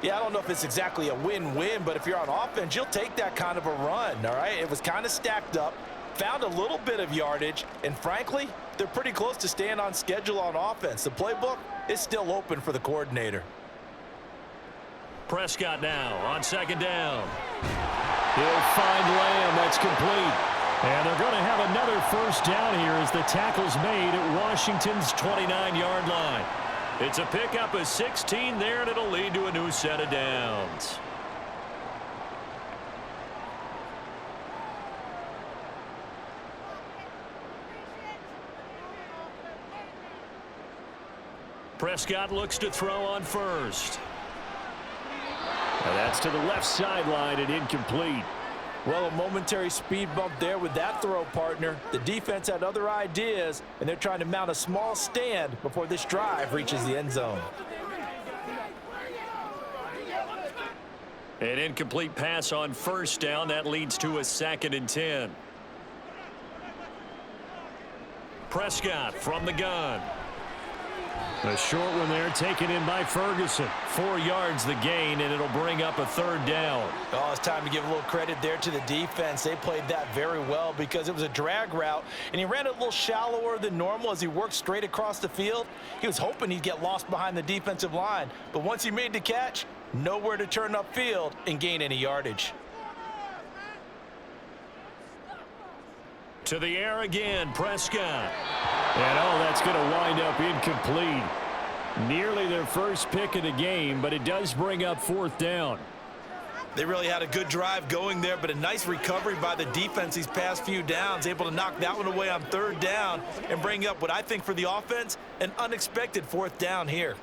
Yeah, I don't know if it's exactly a win-win, but if you're on offense, you'll take that kind of a run, all right? It was kind of stacked up, found a little bit of yardage, and frankly, they're pretty close to staying on schedule on offense. The playbook is still open for the coordinator. Prescott now on 2nd down. He'll find Lamb. That's complete. And they're going to have another 1st down here as the tackle's made at Washington's 29-yard line. It's a pickup of 16 there, and it'll lead to a new set of downs. Prescott looks to throw on 1st. And that's to the left sideline and incomplete. Well, a momentary speed bump there with that throw, partner. The defense had other ideas, and they're trying to mount a small stand before this drive reaches the end zone. An incomplete pass on 1st down. That leads to a 2nd and 10. Prescott from the gun. A short one there taken in by Ferguson. 4 yards the gain, and it'll bring up a 3rd down. Oh, it's time to give a little credit there to the defense. They played that very well because it was a drag route, and he ran it a little shallower than normal as he worked straight across the field. He was hoping he'd get lost behind the defensive line, but once he made the catch, nowhere to turn upfield and gain any yardage. To the air again, Prescott. And that's going to wind up incomplete. Nearly their first pick of the game, but it does bring up 4th down. They really had a good drive going there, but a nice recovery by the defense these past few downs, able to knock that one away on 3rd down and bring up what I think for the offense, an unexpected 4th down here.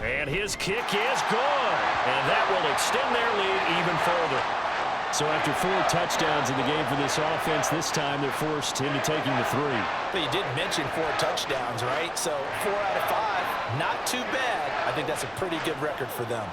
And his kick is good. And that will extend their lead even further. So after 4 touchdowns in the game for this offense, this time they're forced into taking the 3. But you did mention 4 touchdowns, right? So 4 out of 5, not too bad. I think that's a pretty good record for them.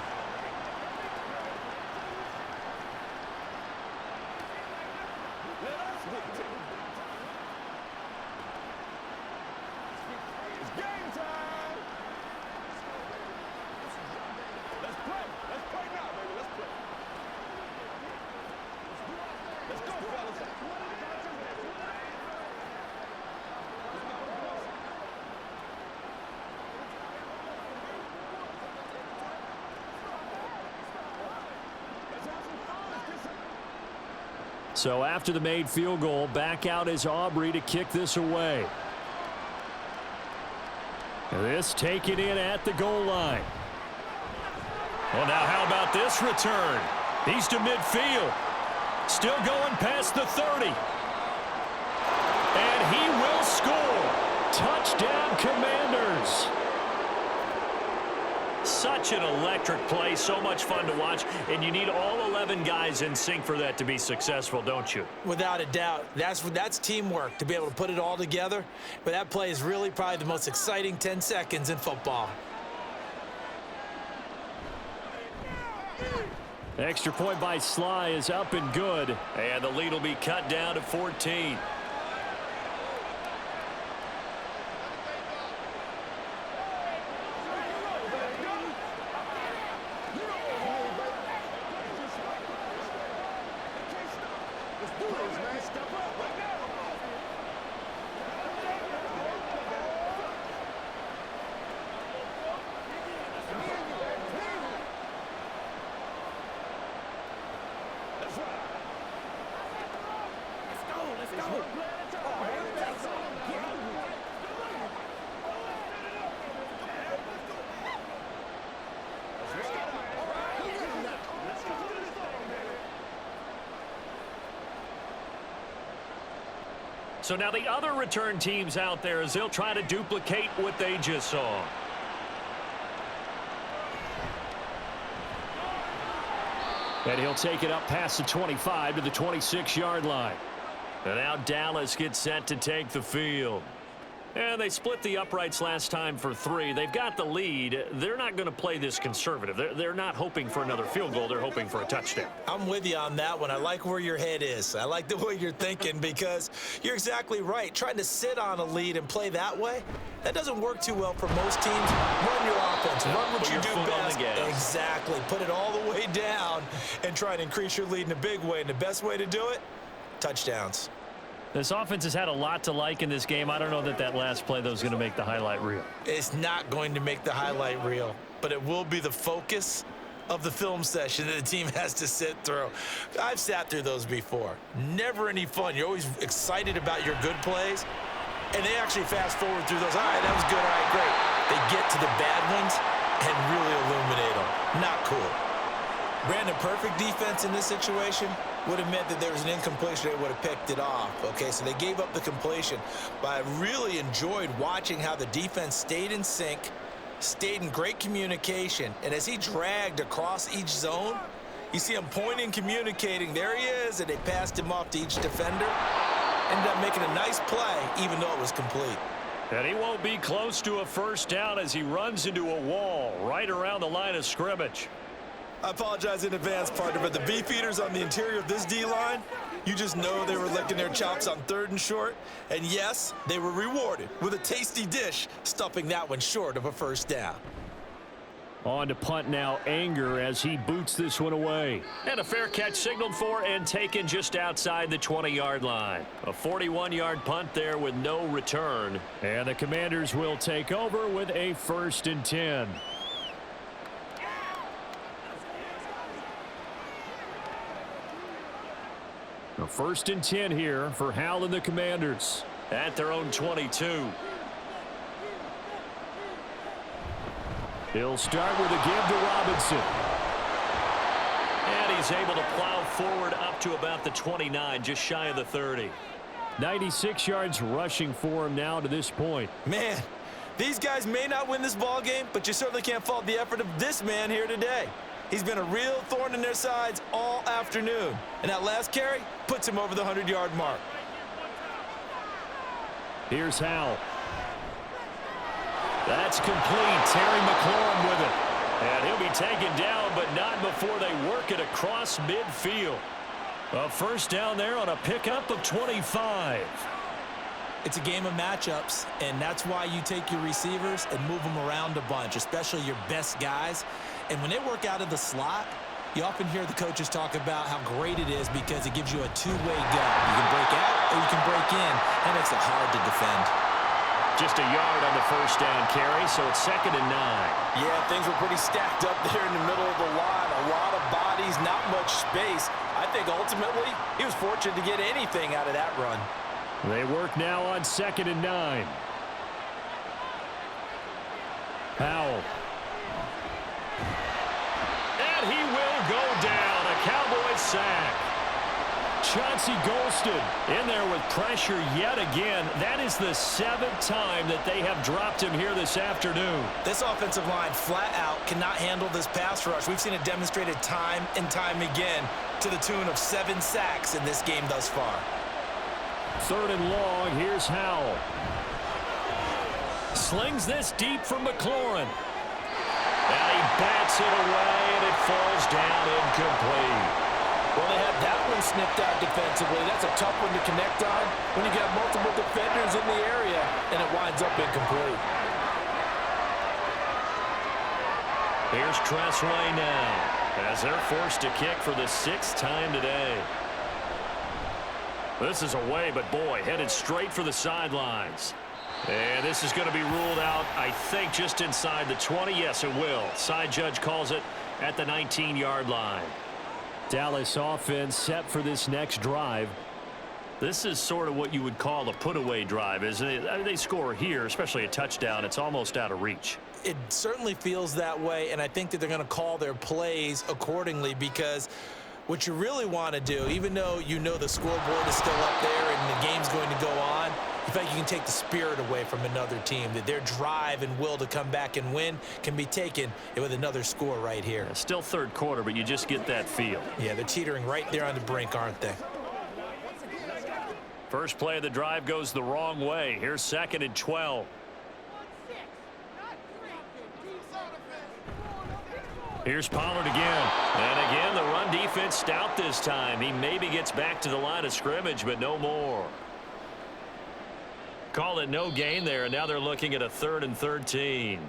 So after the made field goal, back out is Aubrey to kick this away. This taken in at the goal line. Well, now how about this return? He's to midfield. Still going past the 30. And he will score. Touchdown, Commanders. Such an electric play, so much fun to watch, and you need all 11 guys in sync for that to be successful, don't you? Without a doubt. That's teamwork, to be able to put it all together. But that play is really probably the most exciting 10 seconds in football. Extra point by Sly is up and good, and the lead will be cut down to 14. So now the other return teams out there as they'll try to duplicate what they just saw. And he'll take it up past the 25 to the 26-yard line. And now Dallas gets set to take the field. And they split the uprights last time for 3. They've got the lead. They're not going to play this conservative. They're not hoping for another field goal. They're hoping for a touchdown. I'm with you on that one. I like where your head is. I like the way you're thinking because you're exactly right. Trying to sit on a lead and play that way, that doesn't work too well for most teams. Run your offense. Run what you do best. Exactly. Put it all the way down and try and increase your lead in a big way. And the best way to do it, touchdowns. This offense has had a lot to like in this game. I don't know that that last play, though, is going to make the highlight reel. It's not going to make the highlight reel, but it will be the focus of the film session that the team has to sit through. I've sat through those before. Never any fun. You're always excited about your good plays, and they actually fast forward through those. All right, that was good. All right, great. They get to the bad ones and really illuminate them. Not cool. Brandon, perfect defense in this situation would have meant that there was an incompletion. They would have picked it off. Okay, so they gave up the completion. But I really enjoyed watching how the defense stayed in sync, stayed in great communication. And as he dragged across each zone, you see him pointing, communicating. There he is, and they passed him off to each defender. Ended up making a nice play, even though it was complete. And he won't be close to a first down as he runs into a wall right around the line of scrimmage. I apologize in advance, partner, but the beefeaters on the interior of this D-line, you just know they were licking their chops on 3rd and short. And yes, they were rewarded with a tasty dish, stuffing that one short of a first down. On to punt now, Anger as he boots this one away. And a fair catch signaled for and taken just outside the 20-yard line. A 41-yard punt there with no return. And the Commanders will take over with a 1st and 10. A 1st and 10 here for Hal and the Commanders at their own 22. He'll start with a give to Robinson. And he's able to plow forward up to about the 29, just shy of the 30. 96 yards rushing for him now to this point. Man, These guys may not win this ball game, but you certainly can't fault the effort of this man here today. He's been a real thorn in their sides all afternoon. And that last carry puts him over the 100-yard mark. Here's Howell. That's complete. Terry McLaurin with it. And he'll be taken down, but not before they work it across midfield. A first down there on a pickup of 25. It's a game of matchups, and that's why you take your receivers and move them around a bunch, especially your best guys. And when they work out of the slot, you often hear the coaches talk about how great it is because it gives you a two-way go. You can break out or you can break in. That makes it hard to defend. Just a yard on the first down carry, so it's 2nd and 9. Yeah, things were pretty stacked up there in the middle of the line. A lot of bodies, not much space. I think ultimately he was fortunate to get anything out of that run. They work now on 2nd and 9. Howell. And he will go down. A Cowboys sack. Chauncey Golston in there with pressure yet again. That is the 7th time that they have dropped him here this afternoon. This offensive line flat out cannot handle this pass rush. We've seen it demonstrated time and time again to the tune of 7 sacks in this game thus far. 3rd and long. Here's Howell. Slings this deep from McLaurin. And he bats it away, and it falls down incomplete. Well, they had that one snipped out defensively. That's a tough one to connect on when you got multiple defenders in the area, and it winds up incomplete. Here's Tressway now, as they're forced to kick for the 6th time today. This is away, but boy, headed straight for the sidelines. And this is going to be ruled out, I think, just inside the 20. Yes, it will. Side judge calls it at the 19-yard line. Dallas offense set for this next drive. This is sort of what you would call a put-away drive, isn't it? I mean, they score here, especially a touchdown. It's almost out of reach. It certainly feels that way, and I think that they're going to call their plays accordingly because what you really want to do, even though you know the scoreboard is still up there and the game's going to go on, you feel like you can take the spirit away from another team, that their drive and will to come back and win can be taken with another score right here. Yeah, still 3rd quarter, but you just get that feel. Yeah, they're teetering right there on the brink, aren't they? First play of the drive goes the wrong way. Here's 2nd and 12. Here's Pollard again. And again, the run defense stout this time. He maybe gets back to the line of scrimmage, but no more. Call it no gain there, and now they're looking at a 3rd and 13.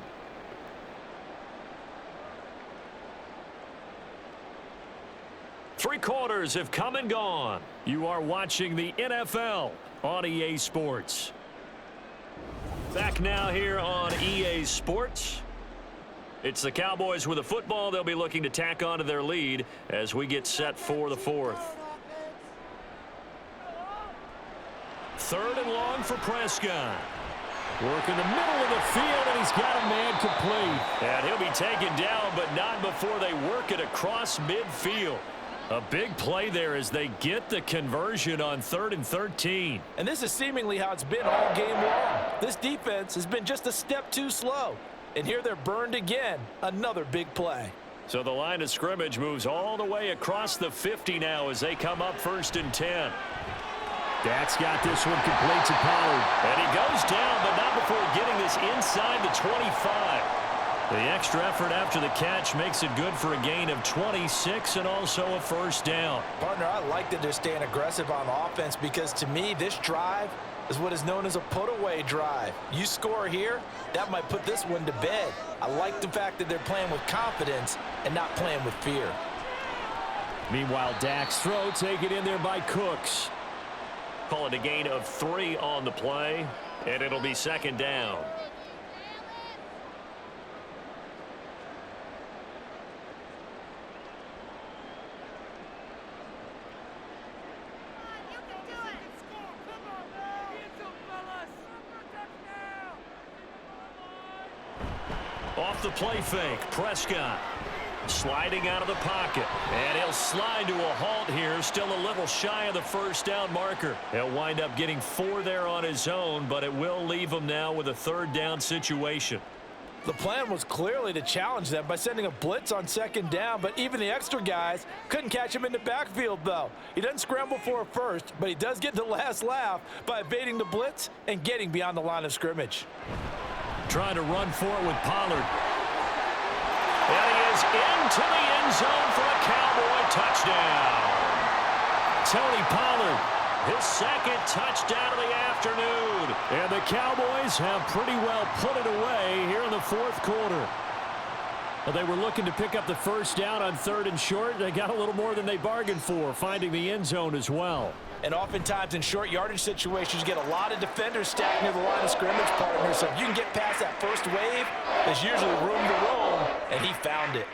Three quarters have come and gone. You are watching the NFL on EA Sports. Back now here on EA Sports. It's the Cowboys with a football. They'll be looking to tack on to their lead as we get set for the 4th. 3rd and long for Prescott. Work in the middle of the field, and he's got a man complete. And he'll be taken down, but not before they work it across midfield. A big play there as they get the conversion on 3rd and 13. And this is seemingly how it's been all game long. This defense has been just a step too slow. And here they're burned again. Another big play. So the line of scrimmage moves all the way across the 50 now as they come up 1st and 10. Dak's got this one complete to Pollard. And he goes down, but not before getting this inside the 25. The extra effort after the catch makes it good for a gain of 26 and also a first down. Partner, I like that they're staying aggressive on offense because to me, this drive is what is known as a put-away drive. You score here, that might put this one to bed. I like the fact that they're playing with confidence and not playing with fear. Meanwhile, Dak's throw taken in there by Cooks. Call it a gain of 3 on the play, and it'll be 2nd down. Off the play fake, Prescott. Sliding out of the pocket. And he'll slide to a halt here. Still a little shy of the first down marker. He'll wind up getting 4 there on his own, but it will leave him now with a 3rd down situation. The plan was clearly to challenge them by sending a blitz on 2nd down, but even the extra guys couldn't catch him in the backfield, though. He doesn't scramble for a first, but he does get the last laugh by evading the blitz and getting beyond the line of scrimmage. Trying to run for it with Pollard. And he is into the end zone for a Cowboy touchdown. Tony Pollard, his 2nd touchdown of the afternoon. And the Cowboys have pretty well put it away here in the 4th quarter. Well, they were looking to pick up the 1st down on 3rd and short. They got a little more than they bargained for, finding the end zone as well. And oftentimes in short yardage situations, you get a lot of defenders stacked near the line of scrimmage, partner. So if you can get past that first wave, there's usually room to roam, and he found it.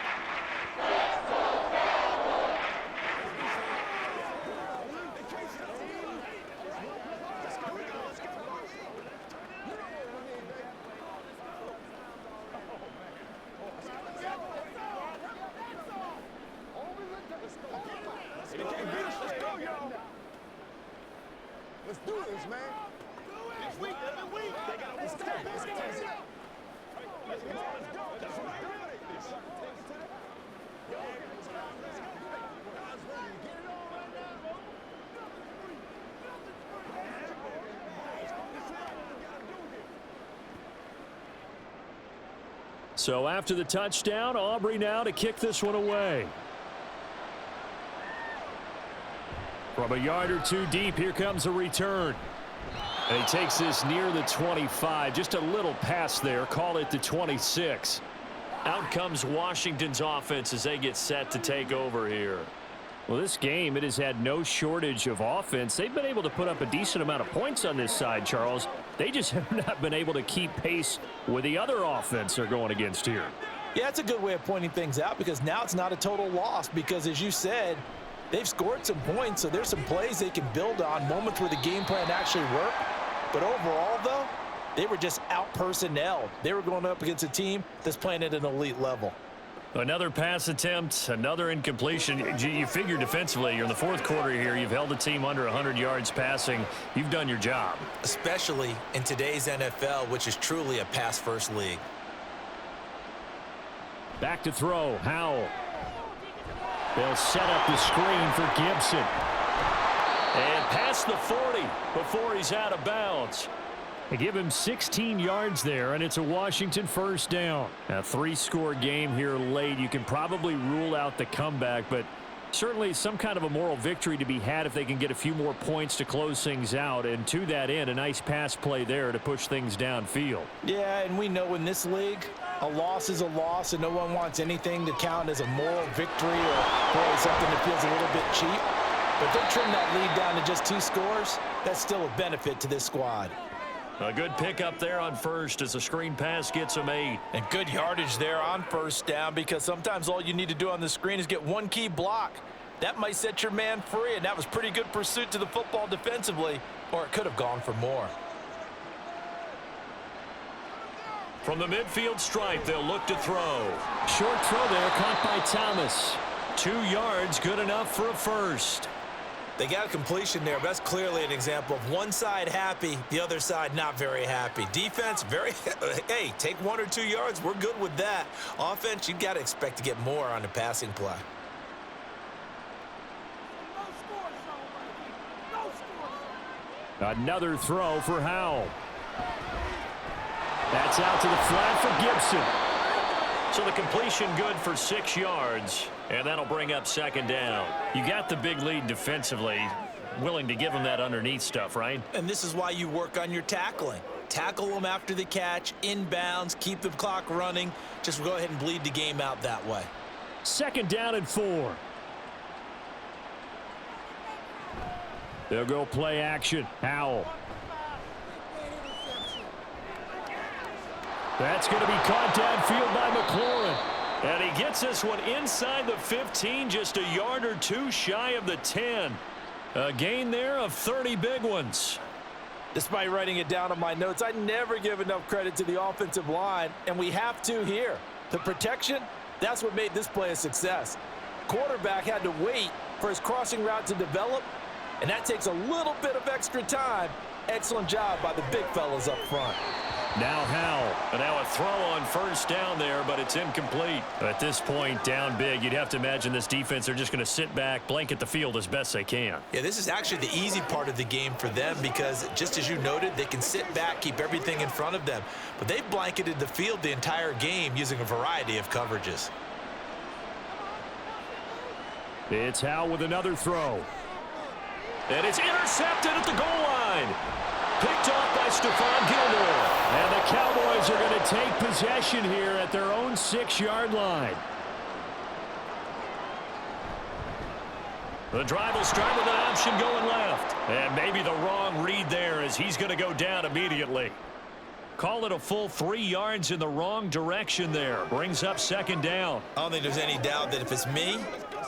Let's do this, man. This week, every week. They got this time. Let's go. Let's go. Let's eliminate this. So after the touchdown, Aubrey now to kick this one away. From a yard or 2 deep, here comes a return. And he takes this near the 25. Just a little pass there. Call it the 26. Out comes Washington's offense as they get set to take over here. Well, this game, it has had no shortage of offense. They've been able to put up a decent amount of points on this side, Charles. They just have not been able to keep pace with the other offense they're going against here. Yeah, it's a good way of pointing things out because now it's not a total loss because, as you said, they've scored some points, so there's some plays they can build on, moments where the game plan actually worked. But overall, though, they were just out-personnelled. They were going up against a team that's playing at an elite level. Another pass attempt, another incompletion. You figure defensively, you're in the 4th quarter here. You've held the team under 100 yards passing. You've done your job. Especially in today's NFL, which is truly a pass-first league. Back to throw, Howell. They'll set up the screen for Gibson. And past the 40 before he's out of bounds. They give him 16 yards there, and it's a Washington 1st down. A 3-score game here late. You can probably rule out the comeback, but certainly some kind of a moral victory to be had if they can get a few more points to close things out. And to that end, a nice pass play there to push things downfield. Yeah, and we know in this league, a loss is a loss, and no one wants anything to count as a moral victory or boy, something that feels a little bit cheap. But if they trim that lead down to just 2 scores, that's still a benefit to this squad. A good pickup there on 1st as the screen pass gets him 8. And good yardage there on 1st down because sometimes all you need to do on the screen is get one key block. That might set your man free, and that was pretty good pursuit to the football defensively, or it could have gone for more. From the midfield stripe, they'll look to throw. Short throw there, caught by Thomas. 2 yards, good enough for a 1st. They got a completion there, but that's clearly an example of one side happy, the other side not very happy. Defense, hey, take 1 or 2 yards. We're good with that. Offense, you've got to expect to get more on the passing play. Another throw for Howell. That's out to the flat for Gibson. So the completion good for 6 yards. And that'll bring up 2nd down. You got the big lead defensively. Willing to give them that underneath stuff, right? And this is why you work on your tackling. Tackle them after the catch, inbounds, keep the clock running. Just go ahead and bleed the game out that way. 2nd down and 4. They'll go play action. Howell. That's going to be caught downfield by McLaurin. And he gets this one inside the 15, just a yard or 2 shy of the 10. A gain there of 30 big ones. Despite writing it down on my notes, I never give enough credit to the offensive line, and we have to here. The protection That's what made this play a success. Quarterback had to wait for his crossing route to develop, and that takes a little bit of extra time. Excellent job by the big fellas up front. Now Howell. And now a throw on first down there, but it's incomplete. At this point, down big, you'd have to imagine this defense, they're just going to sit back, blanket the field as best they can. Yeah, this is actually the easy part of the game for them because, just as you noted, they can sit back, keep everything in front of them. But they've blanketed the field the entire game using a variety of coverages. It's Howell with another throw. And it's intercepted at the goal line. Picked off by Stephon Gilmore. And the Cowboys are going to take possession here at their own 6-yard line. The drive will start with an option going left. And maybe the wrong read there as he's going to go down immediately. Call it a full 3 yards in the wrong direction there. Brings up second down. I don't think there's any doubt that if it's me,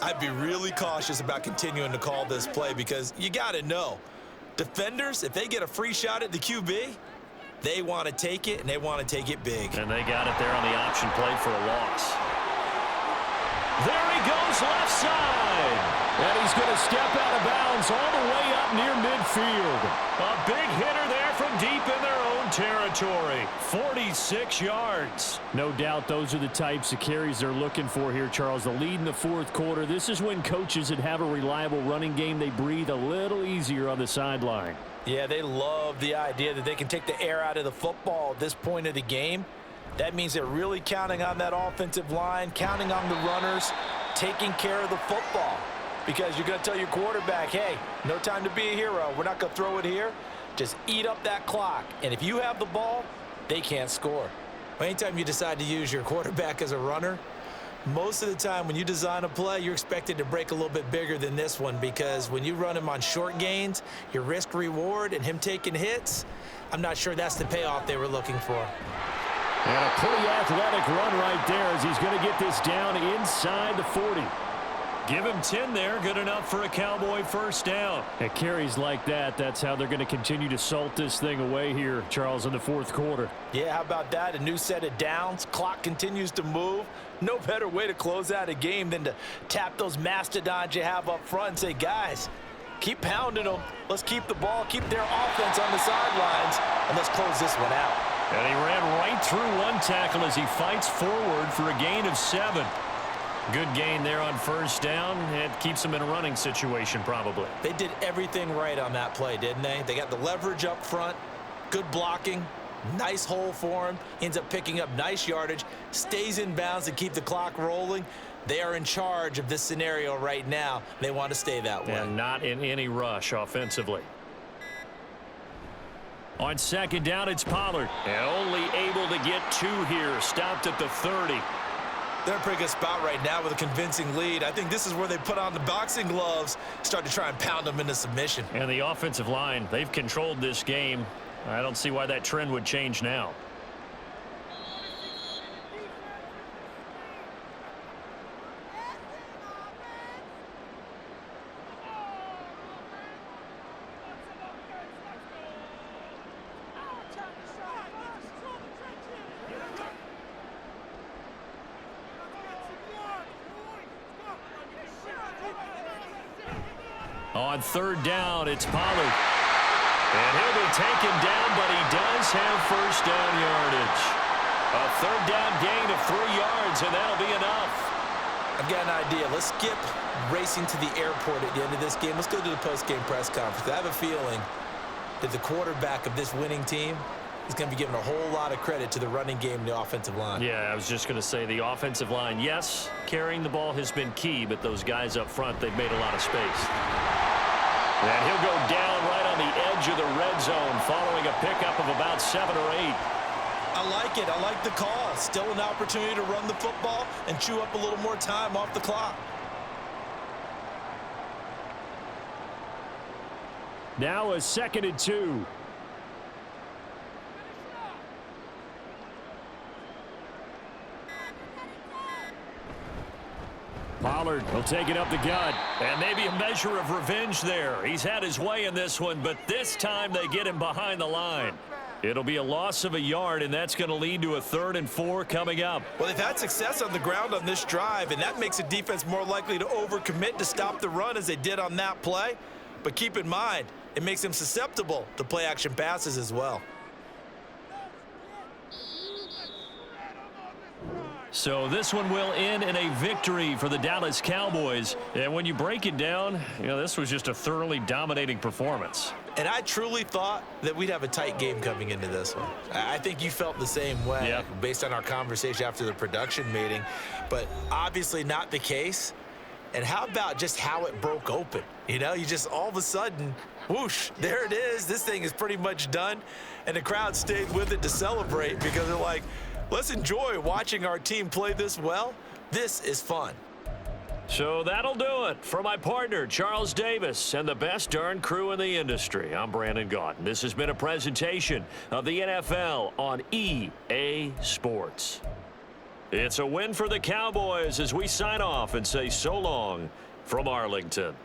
I'd be really cautious about continuing to call this play because you got to know. Defenders, if they get a free shot at the QB, they want to take it, and they want to take it big. And they got it there on the option play for a loss. There he goes left side. And he's going to step out of bounds all the way up near midfield. A big hitter there from deep in their own territory. 46 yards. No doubt those are the types of carries they're looking for here, Charles. The lead in the fourth quarter. This is when coaches that have a reliable running game, they breathe a little easier on the sideline. Yeah, they love the idea that they can take the air out of the football at this point of the game. That means they're really counting on that offensive line, counting on the runners, taking care of the football. Because you're going to tell your quarterback, hey, no time to be a hero. We're not going to throw it here. Just eat up that clock. And if you have the ball, they can't score. Anytime you decide to use your quarterback as a runner, most of the time when you design a play, you're expected to break a little bit bigger than this one because when you run him on short gains, your risk-reward and him taking hits, I'm not sure that's the payoff they were looking for. And a pretty athletic run right there as he's going to get this down inside the 40. Give him 10 there. Good enough for a Cowboy first down. At carries like that, that's how they're going to continue to salt this thing away here, Charles, in the fourth quarter. Yeah, how about that? A new set of downs. Clock continues to move. No better way to close out a game than to tap those mastodons you have up front and say, guys, keep pounding them. Let's keep the ball, keep their offense on the sidelines, and let's close this one out. And he ran right through one tackle as he fights forward for a gain of 7. Good gain there on first down. It keeps them in a running situation probably. They did everything right on that play, didn't they? They got the leverage up front, good blocking, nice hole for him, ends up picking up nice yardage, stays in bounds to keep the clock rolling. They are in charge of this scenario right now. They want to stay that way. And not in any rush offensively. On second down, it's Pollard. And only able to get 2 here. Stopped at the 30. They're in a pretty good spot right now with a convincing lead. I think this is where they put on the boxing gloves, start to try and pound them into submission. And the offensive line, they've controlled this game. I don't see why that trend would change now. On third down, it's Pollard. And he'll be taken down, but he does have first down yardage. A third down gain of 3 yards, and that'll be enough. I've got an idea. Let's skip racing to the airport at the end of this game. Let's go to the post-game press conference. I have a feeling that the quarterback of this winning team is going to be given a whole lot of credit to the running game and the offensive line. Yeah, I was just going to say the offensive line, yes, carrying the ball has been key, but those guys up front, they've made a lot of space. And he'll go down right on the edge of the red zone following a pickup of about 7 or 8. I like it. I like the call. Still an opportunity to run the football and chew up a little more time off the clock. Now a 2nd and 2. Pollard will take it up the gut. And maybe a measure of revenge there. He's had his way in this one, but this time they get him behind the line. It'll be a loss of a yard, and that's going to lead to a 3rd and 4 coming up. Well, they've had success on the ground on this drive, and that makes the defense more likely to overcommit to stop the run as they did on that play. But keep in mind, it makes them susceptible to play-action passes as well. So this one will end in a victory for the Dallas Cowboys. And when you break it down, this was just a thoroughly dominating performance. And I truly thought that we'd have a tight game coming into this one. I think you felt the same way based on our conversation after the production meeting, but obviously not the case. And how about just how it broke open? You just all of a sudden, whoosh, there it is. This thing is pretty much done. And the crowd stayed with it to celebrate because they're like, let's enjoy watching our team play this well. This is fun. So that'll do it. For my partner, Charles Davis, and the best darn crew in the industry, I'm Brandon Gaudin. This has been a presentation of the NFL on EA Sports. It's a win for the Cowboys as we sign off and say so long from Arlington.